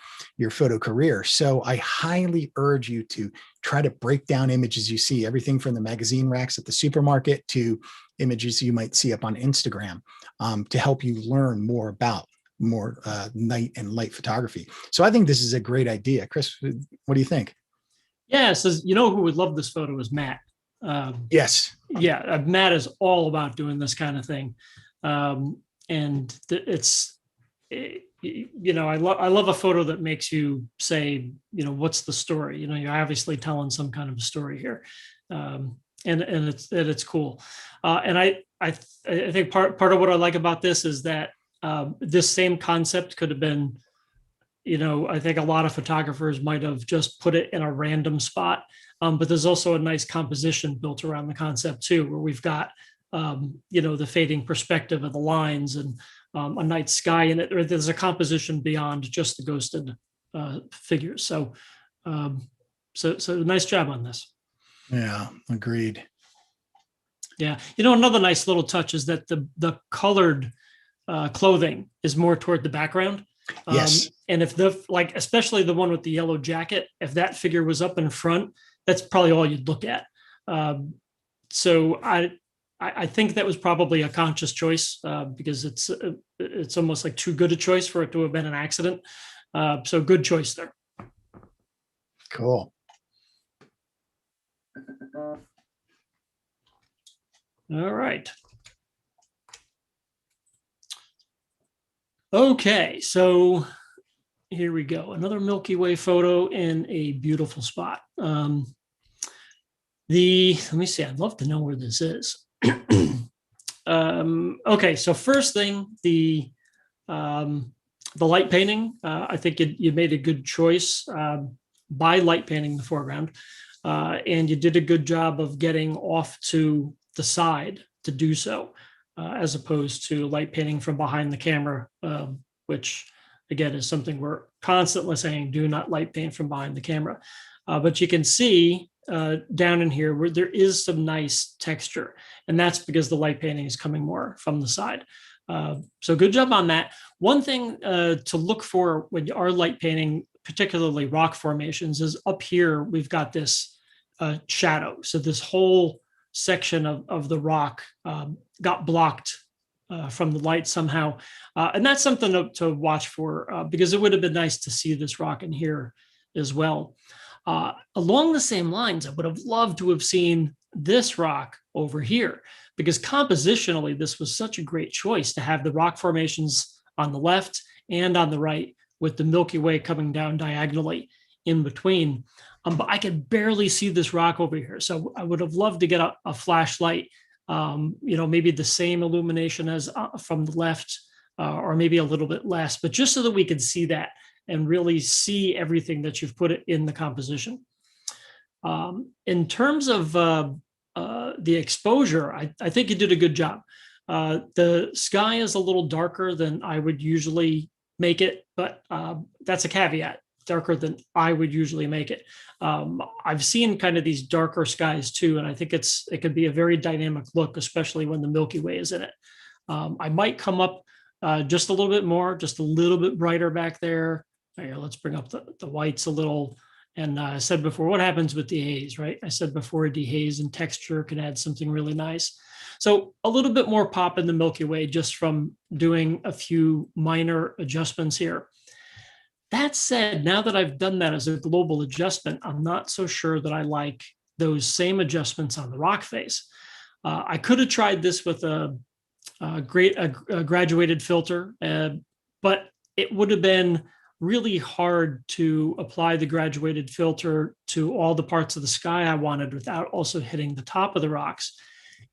photo career. So I highly urge you to try to break down images you see, everything from the magazine racks at the supermarket to images you might see up on Instagram, to help you learn more about more night and light photography. So I think this is a great idea. Chris, what do you think? Yeah, it says, you know who would love this photo is Matt. Yes. Yeah, Matt is all about doing this kind of thing. I love a photo that makes you say, what's the story? You're obviously telling some kind of a story here. And it's cool. And I think part of what I like about this is that this same concept could have been, I think a lot of photographers might have just put it in a random spot. But there's also a nice composition built around the concept too, where we've got, the fading perspective of the lines and a night sky in it. There's a composition beyond just the ghosted figures. So nice job on this. Yeah, agreed. Yeah. Another nice little touch is that the colored clothing is more toward the background. Yes. And if especially the one with the yellow jacket, if that figure was up in front, that's probably all you'd look at. So I think that was probably a conscious choice because it's almost like too good a choice for it to have been an accident. So good choice there. Cool. All right. Okay, so here we go. Another Milky Way photo in a beautiful spot. Let me see. I'd love to know where this is. Okay, so first thing, the light painting. I think you made a good choice by light painting the foreground, and you did a good job of getting off to the side to do so, as opposed to light painting from behind the camera, which again is something we're constantly saying: do not light paint from behind the camera. But you can see down in here where there is some nice texture, and that's because the light painting is coming more from the side. So good job on that. One thing to look for when you are light painting, particularly rock formations, is up here we've got this shadow. So this whole section of the rock got blocked from the light somehow. And that's something to watch for because it would have been nice to see this rock in here as well. Along the same lines, I would have loved to have seen this rock over here because compositionally, this was such a great choice to have the rock formations on the left and on the right with the Milky Way coming down diagonally in between. But I could barely see this rock over here. So I would have loved to get a flashlight, maybe the same illumination as from the left or maybe a little bit less, but just so that we could see that and really see everything that you've put in the composition. In terms of the exposure, I think you did a good job. The sky is a little darker than I would usually make it, but that's a caveat. Darker than I would usually make it. I've seen kind of these darker skies too, and I think it could be a very dynamic look, especially when the Milky Way is in it. I might come up just a little bit more, just a little bit brighter back there. Here, let's bring up the whites a little. And I said before, what happens with dehaze, right? I said before, dehaze and texture can add something really nice. So a little bit more pop in the Milky Way just from doing a few minor adjustments here. That said, now that I've done that as a global adjustment, I'm not so sure that I like those same adjustments on the rock face. I could have tried this with a graduated filter, but it would have been really hard to apply the graduated filter to all the parts of the sky I wanted without also hitting the top of the rocks.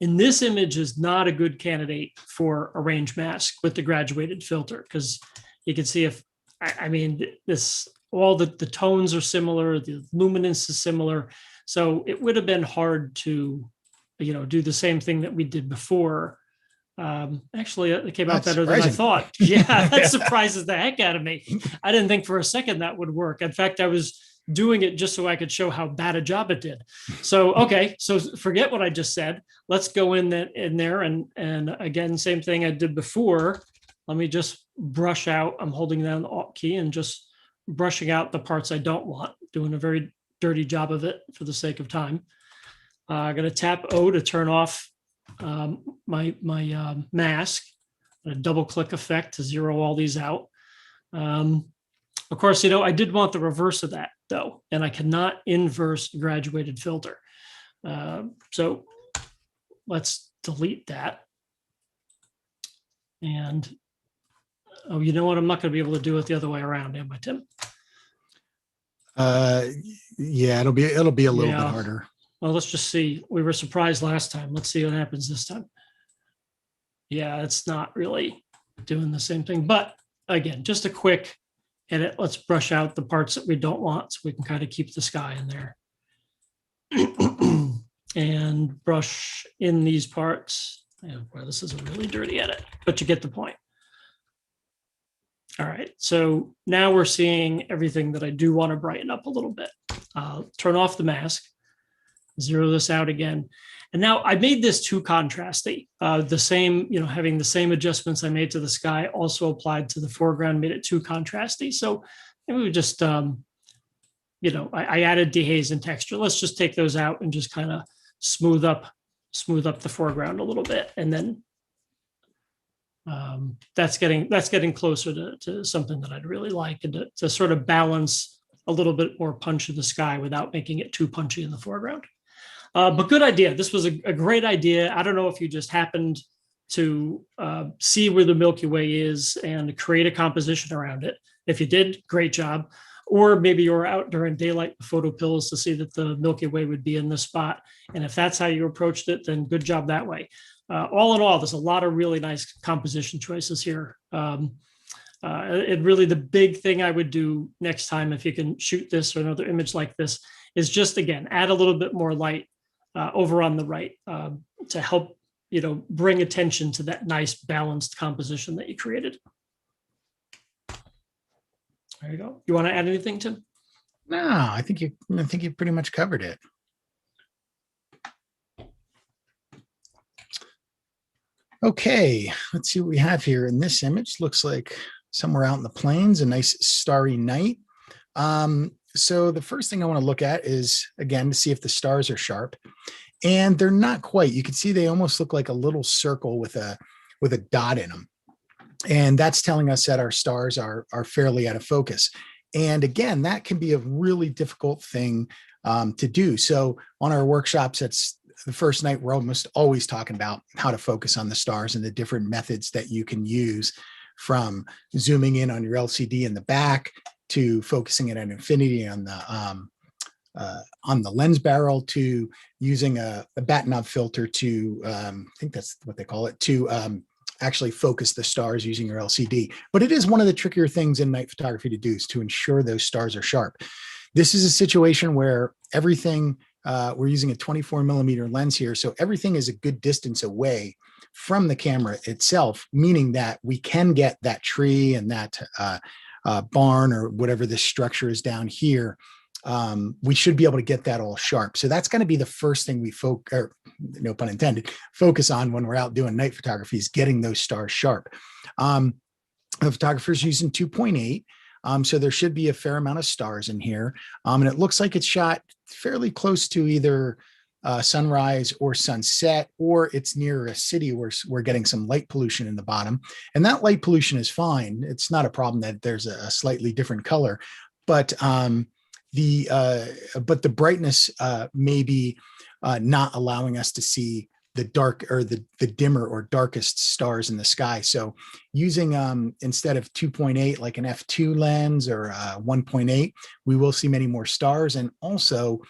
And this image is not a good candidate for a range mask with the graduated filter because you can see all the tones are similar, the luminance is similar. So it would have been hard to, do the same thing that we did before. Actually, it came out better than I thought. Yeah, that surprises the heck out of me. I didn't think for a second that would work. In fact, I was doing it just so I could show how bad a job it did. So, okay, so forget what I just said. Let's go in there and again, same thing I did before. Let me just brush out. I'm holding down the Alt key and just brushing out the parts I don't want, doing a very dirty job of it for the sake of time. I'm going to tap O to turn off my mask. a double click effect to zero all these out. Of course, I did want the reverse of that though, and I cannot inverse graduated filter. So let's delete that. And, oh, you know what? I'm not going to be able to do it the other way around, am I, Tim? Yeah, it'll be a little bit harder. Well, let's just see. We were surprised last time. Let's see what happens this time. Yeah, it's not really doing the same thing. But again, just a quick edit. Let's brush out the parts that we don't want so we can kind of keep the sky in there. And brush in these parts. Yeah, boy, this is a really dirty edit, but you get the point. All right, so now we're seeing everything that I do want to brighten up a little bit. Turn off the mask, zero this out again. And now I made this too contrasty. The same, having the same adjustments I made to the sky also applied to the foreground, made it too contrasty. So maybe we just, I added dehaze and texture. Let's just take those out and just kind of smooth up the foreground a little bit. And then that's getting closer to something that I'd really like, and to sort of balance a little bit more punch in the sky without making it too punchy in the foreground. But good idea. This was a great idea. I don't know if you just happened to see where the Milky Way is and create a composition around it. If you did, great job. Or maybe you were out during daylight with photo pills to see that the Milky Way would be in this spot. And if that's how you approached it, then good job that way. All in all, there's a lot of really nice composition choices here. It really, the big thing I would do next time, if you can shoot this or another image like this, is just, again, add a little bit more light over on the right to help, bring attention to that nice balanced composition that you created. There you go. You want to add anything, Tim? No, I think you pretty much covered it. Okay, let's see what we have here in this image. Looks like somewhere out in the plains, a nice starry night. So the first thing I want to look at is, again, to see if the stars are sharp. And they're not quite. You can see they almost look like a little circle with a dot in them. And that's telling us that our stars are fairly out of focus. And again, that can be a really difficult thing to do. So on our workshops, that's the first night, we're almost always talking about how to focus on the stars and the different methods that you can use, from zooming in on your LCD in the back to focusing it at infinity on the lens barrel, to using a Bahtinov filter to, I think that's what they call it, to actually focus the stars using your LCD. But it is one of the trickier things in night photography to do, is to ensure those stars are sharp. This is a situation where everything, we're using a 24 millimeter lens here, so everything is a good distance away from the camera itself, meaning that we can get that tree and that barn or whatever this structure is down here. We should be able to get that all sharp. So that's going to be the first thing we no pun intended, focus on when we're out doing night photography, is getting those stars sharp. The photographer's using 2.8. So there should be a fair amount of stars in here. And it looks like it's shot fairly close to either sunrise or sunset, or it's near a city where we're getting some light pollution in the bottom. And that light pollution is fine. It's not a problem that there's a slightly different color, but the brightness may be not allowing us to see the dark, or the dimmer or darkest stars in the sky. So using instead of 2.8 like an f2 lens or 1.8, we will see many more stars. And also,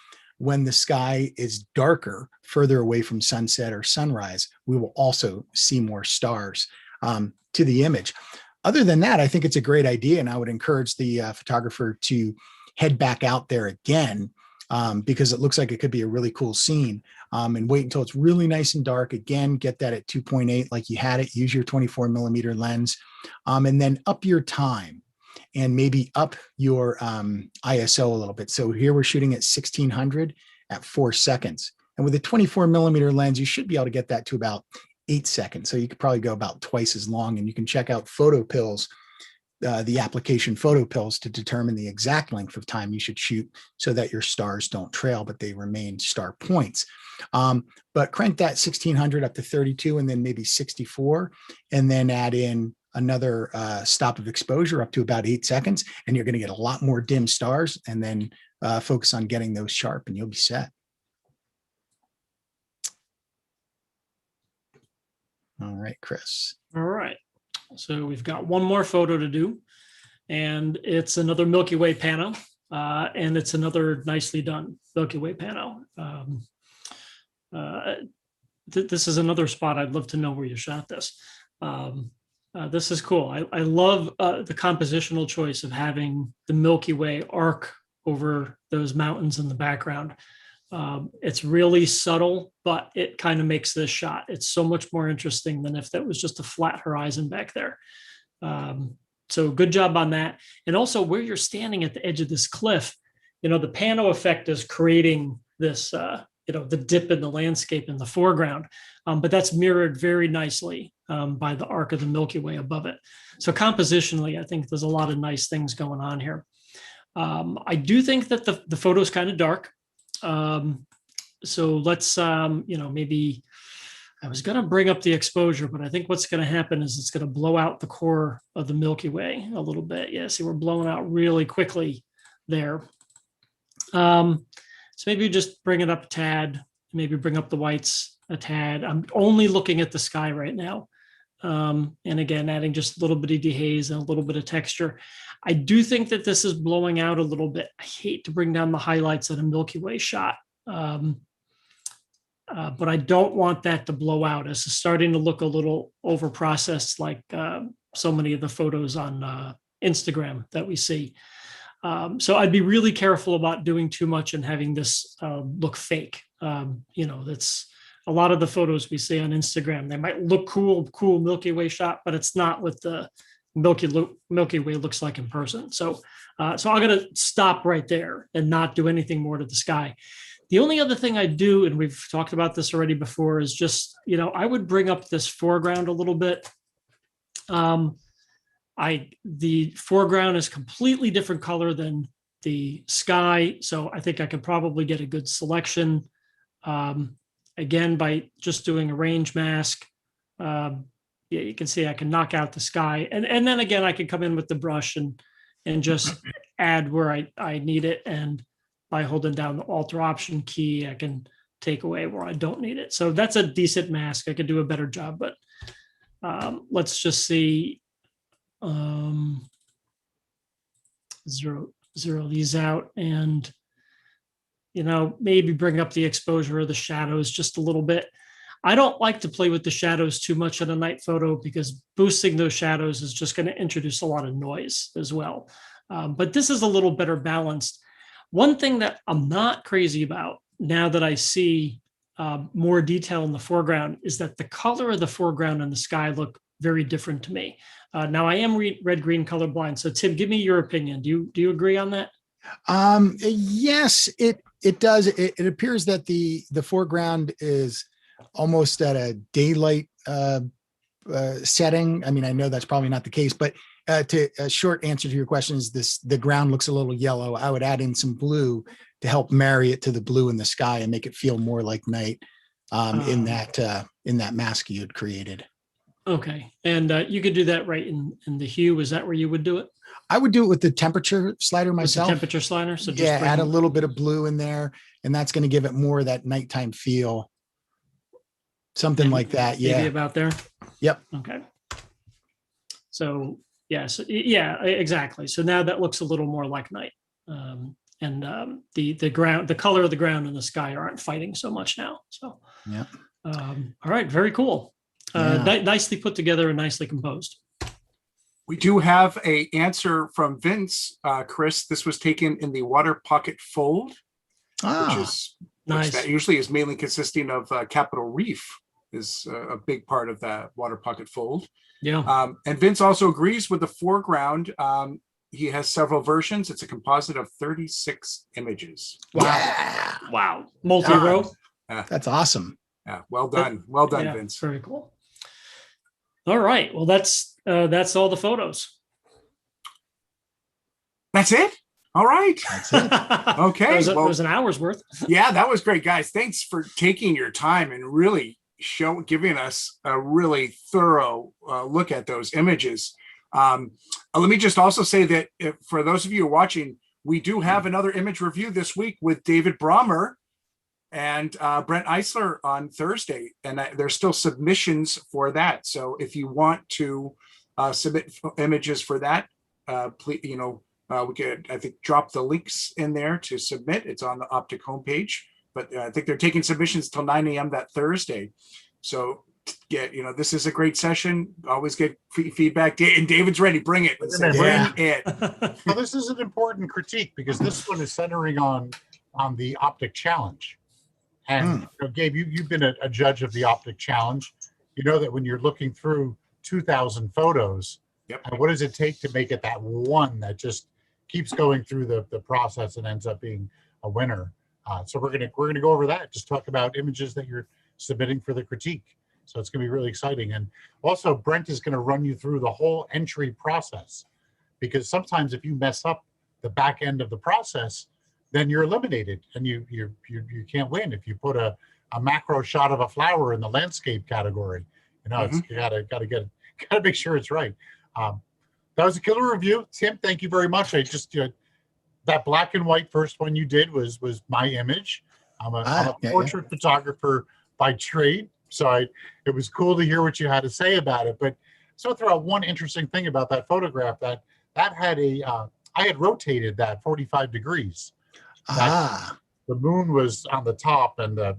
when the sky is darker, further away from sunset or sunrise, we will also see more stars to the image. Other than that, I think it's a great idea, and I would encourage the photographer to head back out there again, because it looks like it could be a really cool scene, and wait until it's really nice and dark. Again, get that at 2.8 like you had it, use your 24 millimeter lens, and then up your time and maybe up your ISO a little bit. So here we're shooting at 1600 at 4 seconds. And with a 24 millimeter lens, you should be able to get that to about 8 seconds. So you could probably go about twice as long, and you can check out Photo Pills the application photo pills to determine the exact length of time you should shoot so that your stars don't trail, but they remain star points. But crank that 1600 up to 32 and then maybe 64, and then add in another stop of exposure up to about 8 seconds, and you're going to get a lot more dim stars, and then focus on getting those sharp and you'll be set. All right, Chris. All right. So we've got one more photo to do, and it's another Milky Way pano, and it's another nicely done Milky Way pano. This is another spot I'd love to know where you shot this. This is cool. I love the compositional choice of having the Milky Way arc over those mountains in the background. It's really subtle, but it kind of makes this shot. It's so much more interesting than if that was just a flat horizon back there. So good job on that. And also where you're standing at the edge of this cliff, the pano effect is creating this, the dip in the landscape in the foreground, but that's mirrored very nicely by the arc of the Milky Way above it. So compositionally, I think there's a lot of nice things going on here. I do think that the photo is kind of dark. So let's, maybe I was going to bring up the exposure, but I think what's going to happen is it's going to blow out the core of the Milky Way a little bit. Yeah, see, we're blowing out really quickly there. So maybe just bring it up a tad, maybe bring up the whites a tad. I'm only looking at the sky right now. And again, adding just a little bit of dehaze and a little bit of texture. I do think that this is blowing out a little bit. I hate to bring down the highlights at a Milky Way shot. But I don't want that to blow out. It's starting to look a little over-processed like so many of the photos on Instagram that we see. So I'd be really careful about doing too much and having this look fake. That's a lot of the photos we see on Instagram. They might look cool Milky Way shot, but it's not what the Milky Way looks like in person. So I'm going to stop right there and not do anything more to the sky. The only other thing I do, and we've talked about this already before, is just, I would bring up this foreground a little bit. The foreground is completely different color than the sky. So I think I could probably get a good selection. Again, by just doing a range mask. You can see I can knock out the sky. And then again, I can come in with the brush and just add where I need it. And by holding down the Alt Option key, I can take away where I don't need it. So that's a decent mask. I could do a better job, but let's just see. Zero these out and, maybe bring up the exposure of the shadows just a little bit. I don't like to play with the shadows too much in a night photo because boosting those shadows is just going to introduce a lot of noise as well. But this is a little better balanced. One thing that I'm not crazy about now that I see more detail in the foreground is that the color of the foreground and the sky look very different to me. Now I am red-green colorblind. So Tim, give me your opinion. Do you agree on that? Yes, it does. It appears that the foreground is almost at a daylight setting. I mean, I know that's probably not the case, but to a short answer to your question is the ground looks a little yellow. I would add in some blue to help marry it to the blue in the sky and make it feel more like night in that mask you had created. Okay. And you could do that right in the hue. Is that where you would do it? I would do it with the temperature slider myself. With the temperature slider. So just add a little bit of blue in there, and that's going to give it more of that nighttime feel. Something like that. Yeah. Maybe about there. Yep. Okay. So yes. Yeah, exactly. So now that looks a little more like night. The ground, the color of the ground and the sky aren't fighting so much now. So, yeah. All right. Very cool. Nicely put together and nicely composed. We do have an answer from Vince, Chris. This was taken in the water pocket fold, which is nice. That usually is mainly consisting of Capitol Reef is a big part of that water pocket fold. Yeah. And Vince also agrees with the foreground. He has several versions. It's a composite of 36 images. Wow. Yeah. Wow. Multi-row. That's awesome. Yeah. Well done. Well done, Vince. Very cool. All right. Well, that's all the photos. That's it. All right. That's it. Okay. It was an hour's worth. Yeah, that was great, guys. Thanks for taking your time and really giving us a really thorough look at those images. Let me just also say that for those of you who are watching, we do have another image review this week with David Brommer and Brent Eisler on Thursday, and there's still submissions for that. So if you want to submit images for that, please, we could, I think, drop the links in there to submit. It's on the OPTIC homepage, but I think they're taking submissions till 9 a.m. that Thursday. So yeah, this is a great session. Always get feedback. And David's ready. Bring it. Let's say, Yeah. bring it. Well, this is an important critique because this one is centering on the OPTIC challenge. And Gabe, you've been a judge of the OPTIC challenge. You know that when you're looking through 2,000 photos, Yep. and what does it take to make it that one that just keeps going through the process and ends up being a winner? So we're gonna go over that. Just talk about images that you're submitting for the critique. So it's gonna be really exciting. And also Brent is gonna run you through the whole entry process, because sometimes if you mess up the back end of the process, then you're eliminated and you can't win. If you put a macro shot of a flower in the landscape category, it's you gotta make sure it's right. That was a killer review. Tim, thank you very much. I just that black and white first one you did was my image. I'm a portrait photographer by trade, so it was cool to hear what you had to say about it. But so I'll throw out one interesting thing about that photograph that had I had rotated that 45 degrees. The moon was on the top and the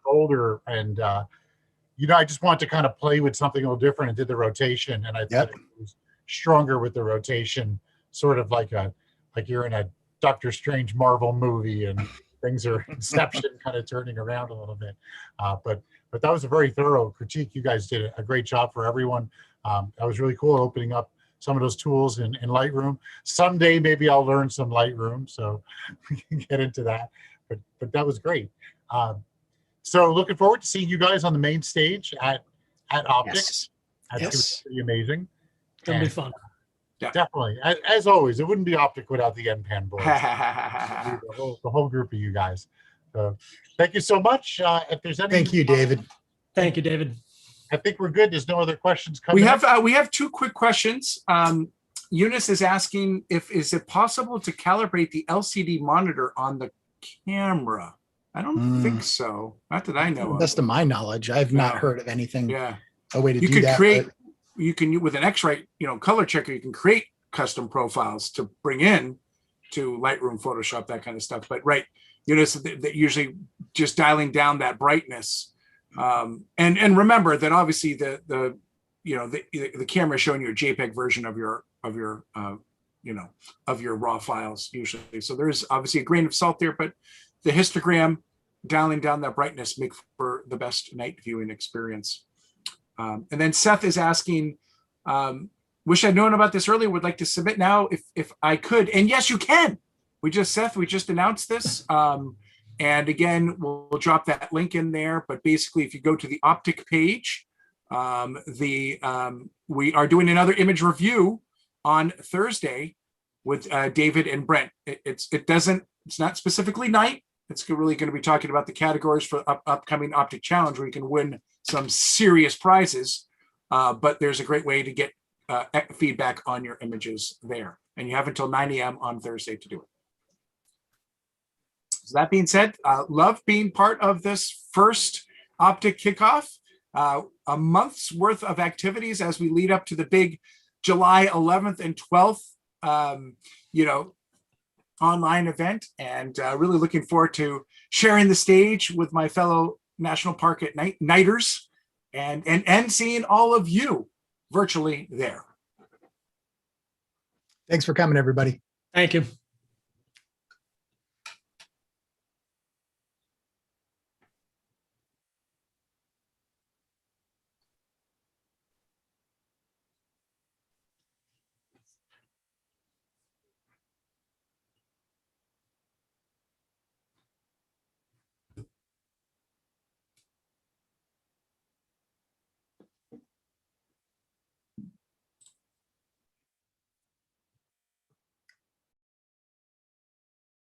older, and I just wanted to kind of play with something a little different and did the rotation, and I thought it was stronger with the rotation, sort of like you're in a Doctor Strange Marvel movie and things are Inception kind of turning around a little bit. But that was a very thorough critique. You guys did a great job for everyone. That was really cool, opening up some of those tools in Lightroom. Someday maybe I'll learn some Lightroom, so we can get into that. But that was great. So looking forward to seeing you guys on the main stage at OPTIC. Yes. That's going to be pretty amazing. It'll be fun. Definitely. As always, it wouldn't be OPTIC without the NPAN boys. the whole group of you guys. So thank you so much. If there's any, Thank you, David. Thank you, David. I think we're good. There's no other questions coming. We have two quick questions. Eunice is asking is it possible to calibrate the LCD monitor on the camera? I don't think so. Not that I know of. Best of my knowledge, I've not heard of anything. Yeah. A way to You do could that. create, you can, with an X-ray, color checker, you can create custom profiles to bring in to Lightroom, Photoshop, that kind of stuff. But that usually just dialing down that brightness. And remember that obviously the camera is showing you a JPEG version of your raw files usually. So there is obviously a grain of salt there, but the histogram, dialing down that brightness, make for the best night viewing experience. And then Seth is asking, wish I'd known about this earlier, would like to submit now if I could. And yes, you can. We just announced this. And again, we'll drop that link in there. But basically, if you go to the OPTIC page, we are doing another image review on Thursday with David and Brent. It's not specifically night. It's really going to be talking about the categories for upcoming OPTIC Challenge, where you can win some serious prizes. But there's a great way to get feedback on your images there. And you have until 9 a.m. on Thursday to do it. So that being said, love being part of this first OPTIC kickoff. A month's worth of activities as we lead up to the big July 11th and 12th, online event, and really looking forward to sharing the stage with my fellow National Park at Night nighters and seeing all of you virtually there. Thanks for coming, everybody. Thank you.